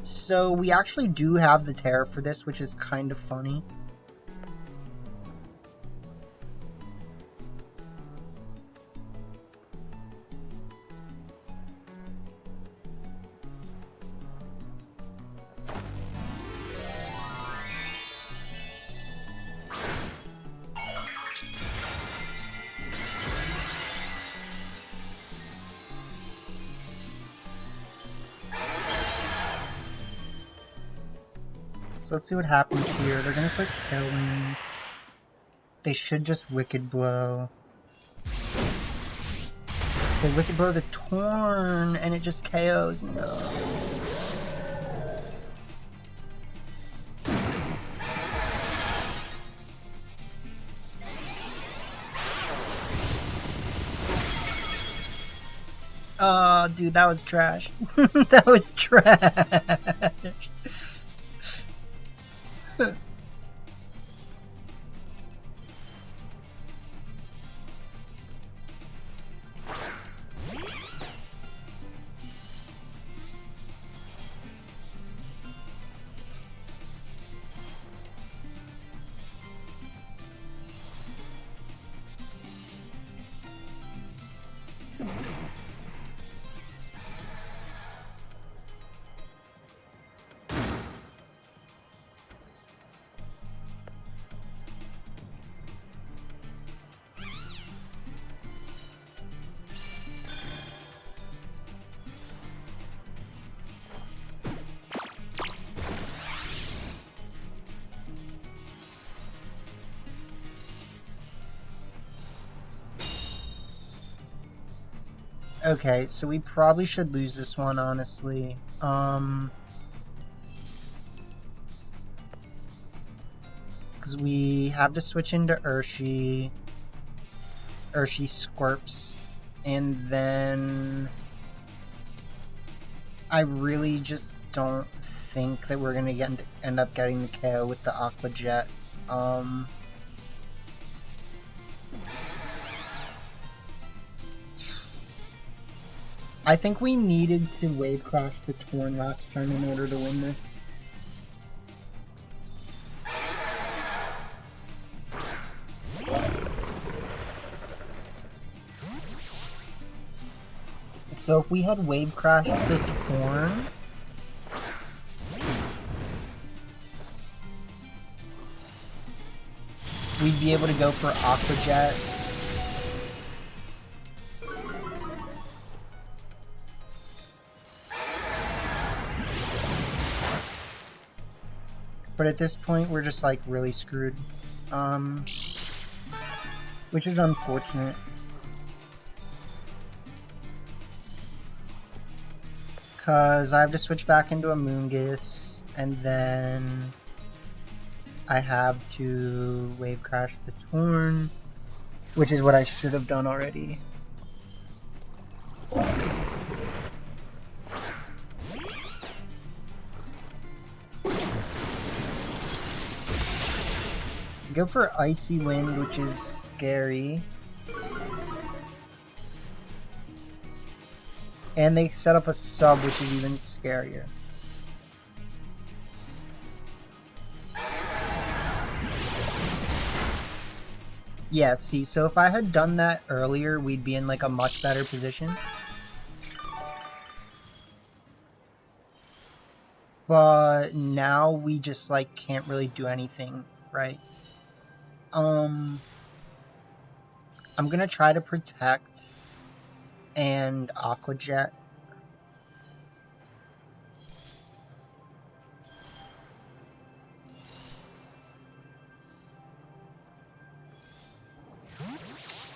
So we actually do have the Terror for this, which is kind of funny. So let's see what happens here. They're gonna put Tailwind. They should just Wicked Blow. They Wicked Blow the Torn, and it just KOs. No. Oh, dude, that was trash. That was trash. Okay, so we probably should lose this one, honestly. Because we have to switch into Urshi. Urshi Squirps. And then I really just don't think that we're going to end up getting the KO with the Aqua Jet. I think we needed to wave crash the Torn last turn in order to win this. So if we had wave crashed the Torn, we'd be able to go for Aqua Jet. But at this point, we're just like really screwed. Which is unfortunate. Because I have to switch back into a Moongus, and then I have to wave crash the Torn, which is what I should have done already. Go for Icy Wind, which is scary. And they set up a sub, which is even scarier. Yeah, see, so if I had done that earlier, we'd be in like a much better position. But now we just like can't really do anything, right? I'm gonna try to protect and Aqua Jet.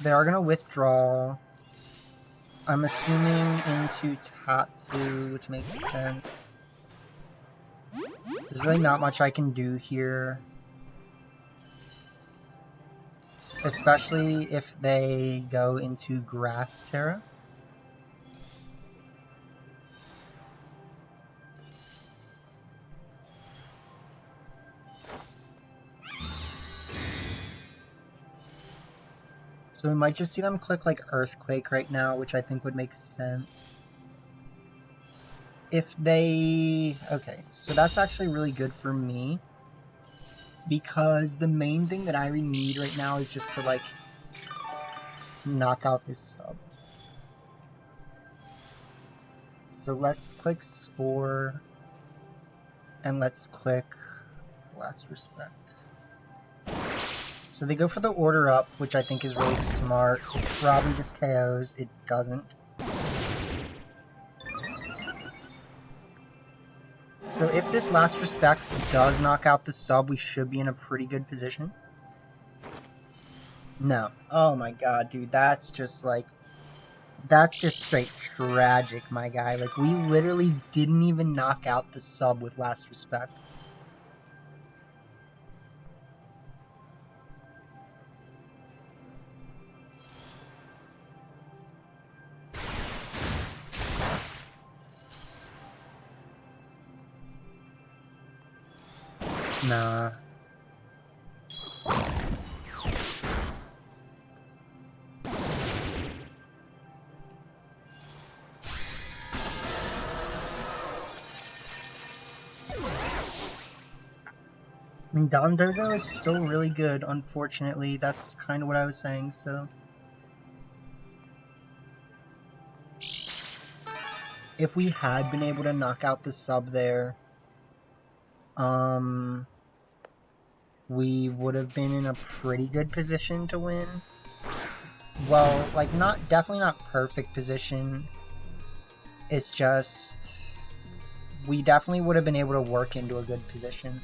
They are gonna withdraw. I'm assuming into Tatsu, which makes sense. There's really not much I can do here. Especially if they go into Grass Terra. So we might just see them click like Earthquake right now, which I think would make sense. If they... Okay, so that's actually really good for me. Because the main thing that I really need right now is just to like knock out this sub. So let's click Spore. And let's click Last Respect. So they go for the Order Up, which I think is really smart. It probably just KOs. It doesn't. So if this Last Respect does knock out the sub, we should be in a pretty good position. No. Oh my god, dude. That's just like... That's just straight tragic, my guy. Like, we literally didn't even knock out the sub with Last Respect. Nah. I mean, Dondozo is still really good, unfortunately. That's kind of what I was saying, so... If we had been able to knock out the sub there, we would have been in a pretty good position to win. Well, like, definitely not perfect position. It's just... We definitely would have been able to work into a good position.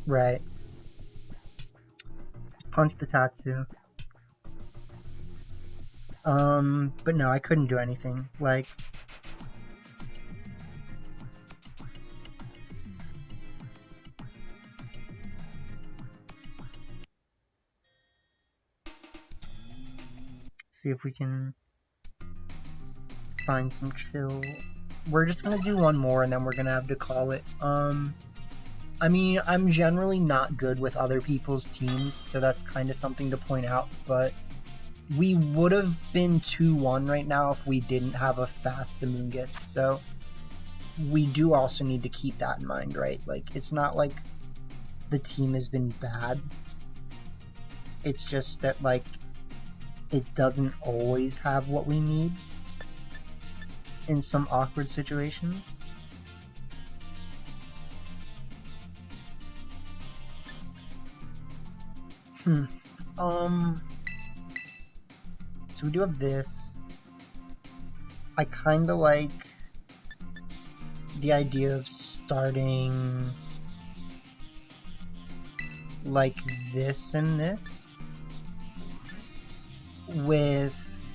Right. Punch the Tatsu. But no, I couldn't do anything. Like... See if we can find some chill. We're just gonna do one more and then we're gonna have to call it. I mean, I'm generally not good with other people's teams, so that's kind of something to point out, but we would have been 2-1 right now if we didn't have a fast Amoonguss, so we do also need to keep that in mind, right? Like, it's not like the team has been bad. It's just that, like, it doesn't always have what we need in some awkward situations. So we do have this. I kind of like the idea of starting like this and this with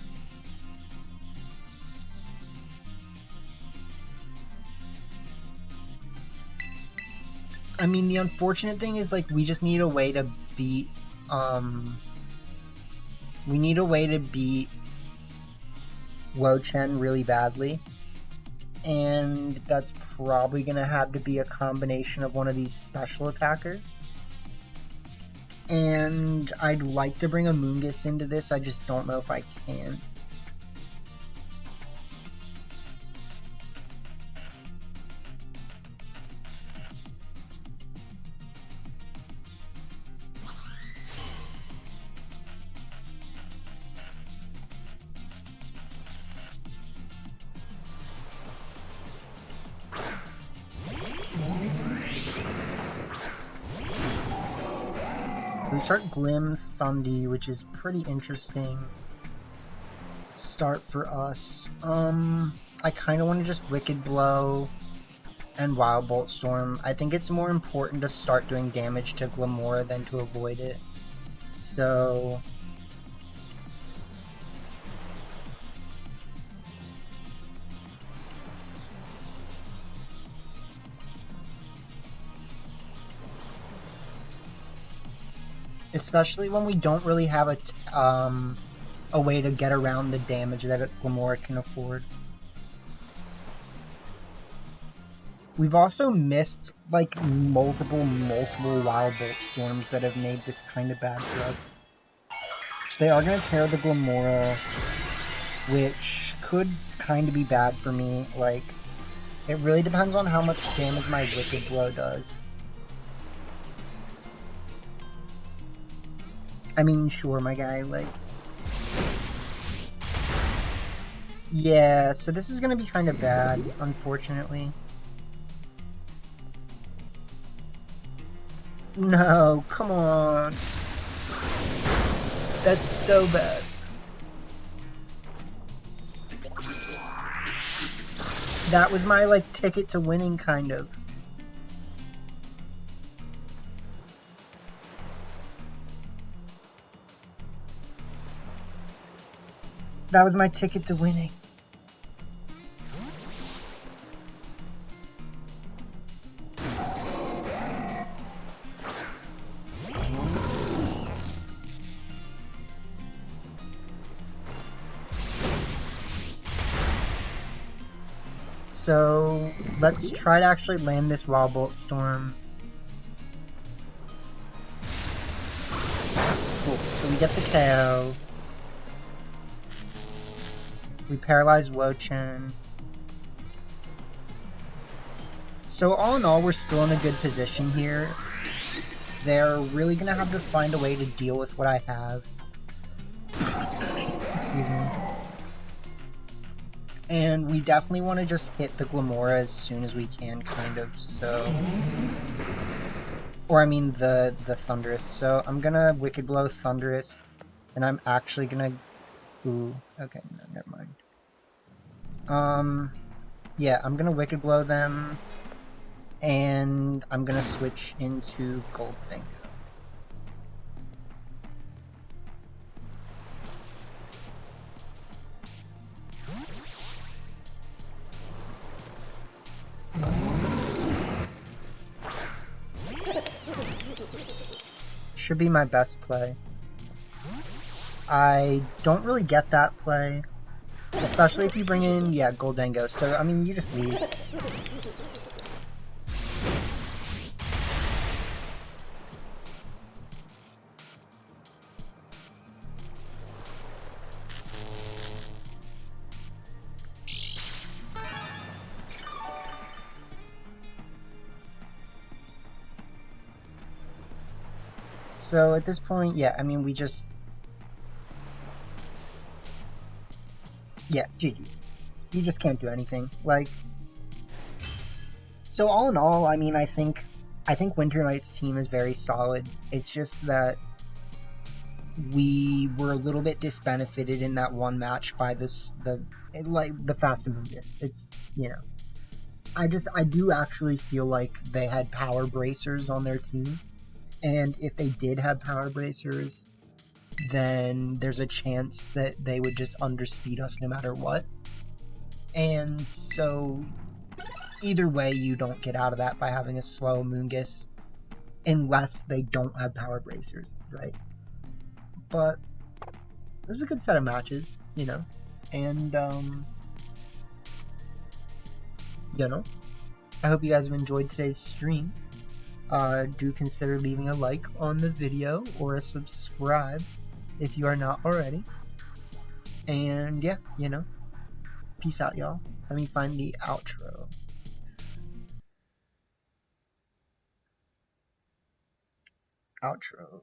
I mean, the unfortunate thing is, like, we just need a way to beat we need a way to beat Wo-Chen really badly, and that's probably gonna have to be a combination of one of these special attackers. And I'd like to bring Amoonguss into this, I just don't know if I can. We start Glim Thundy, which is pretty interesting start for us. I kind of want to just Wicked Blow and Wild Bolt Storm. I think it's more important to start doing damage to Glamora than to avoid it. So especially when we don't really have a way to get around the damage that Glamora can afford. We've also missed, like, multiple Wild Bolt Storms that have made this kind of bad for us. So they are going to tear the Glamora, which could kind of be bad for me. Like, it really depends on how much damage my Wicked Blow does. I mean, sure, my guy, like... Yeah, so this is gonna be kind of bad, unfortunately. No, come on. That's so bad. That was my, like, ticket to winning, kind of. That was my ticket to winning. So let's try to actually land this Wild Bolt Storm. Cool. So we get the KO. We paralyze Wo-Chen. So all in all, we're still in a good position here. They're really going to have to find a way to deal with what I have. Excuse me. And we definitely want to just hit the Glamora as soon as we can, kind of, so... Or I mean the Thunderous. So I'm going to Wicked Blow Thunderous, and I'm actually going to... Ooh, okay, no, never mind. Yeah, I'm gonna Wicked Blow them, and I'm gonna switch into Gold Bingo. Should be my best play. I don't really get that play. Especially if you bring in, yeah, Goldengo. So, I mean, you just leave. So at this point, yeah, I mean, we just... Yeah, GG. You just can't do anything. Like... So all in all, I mean, I think Winter Knight's team is very solid. It's just that we were a little bit disbenefited in that one match by the fast Amogus. It's, you know... I do actually feel like they had power bracers on their team. And if they did have power bracers, then there's a chance that they would just underspeed us no matter what. And so, either way, you don't get out of that by having a slow Moongus, unless they don't have power bracers, right? But it was a good set of matches, you know, and, you know, I hope you guys have enjoyed today's stream. Do consider leaving a like on the video or a subscribe if you are not already. And yeah, you know, peace out, y'all. Let me find the outro. Outro.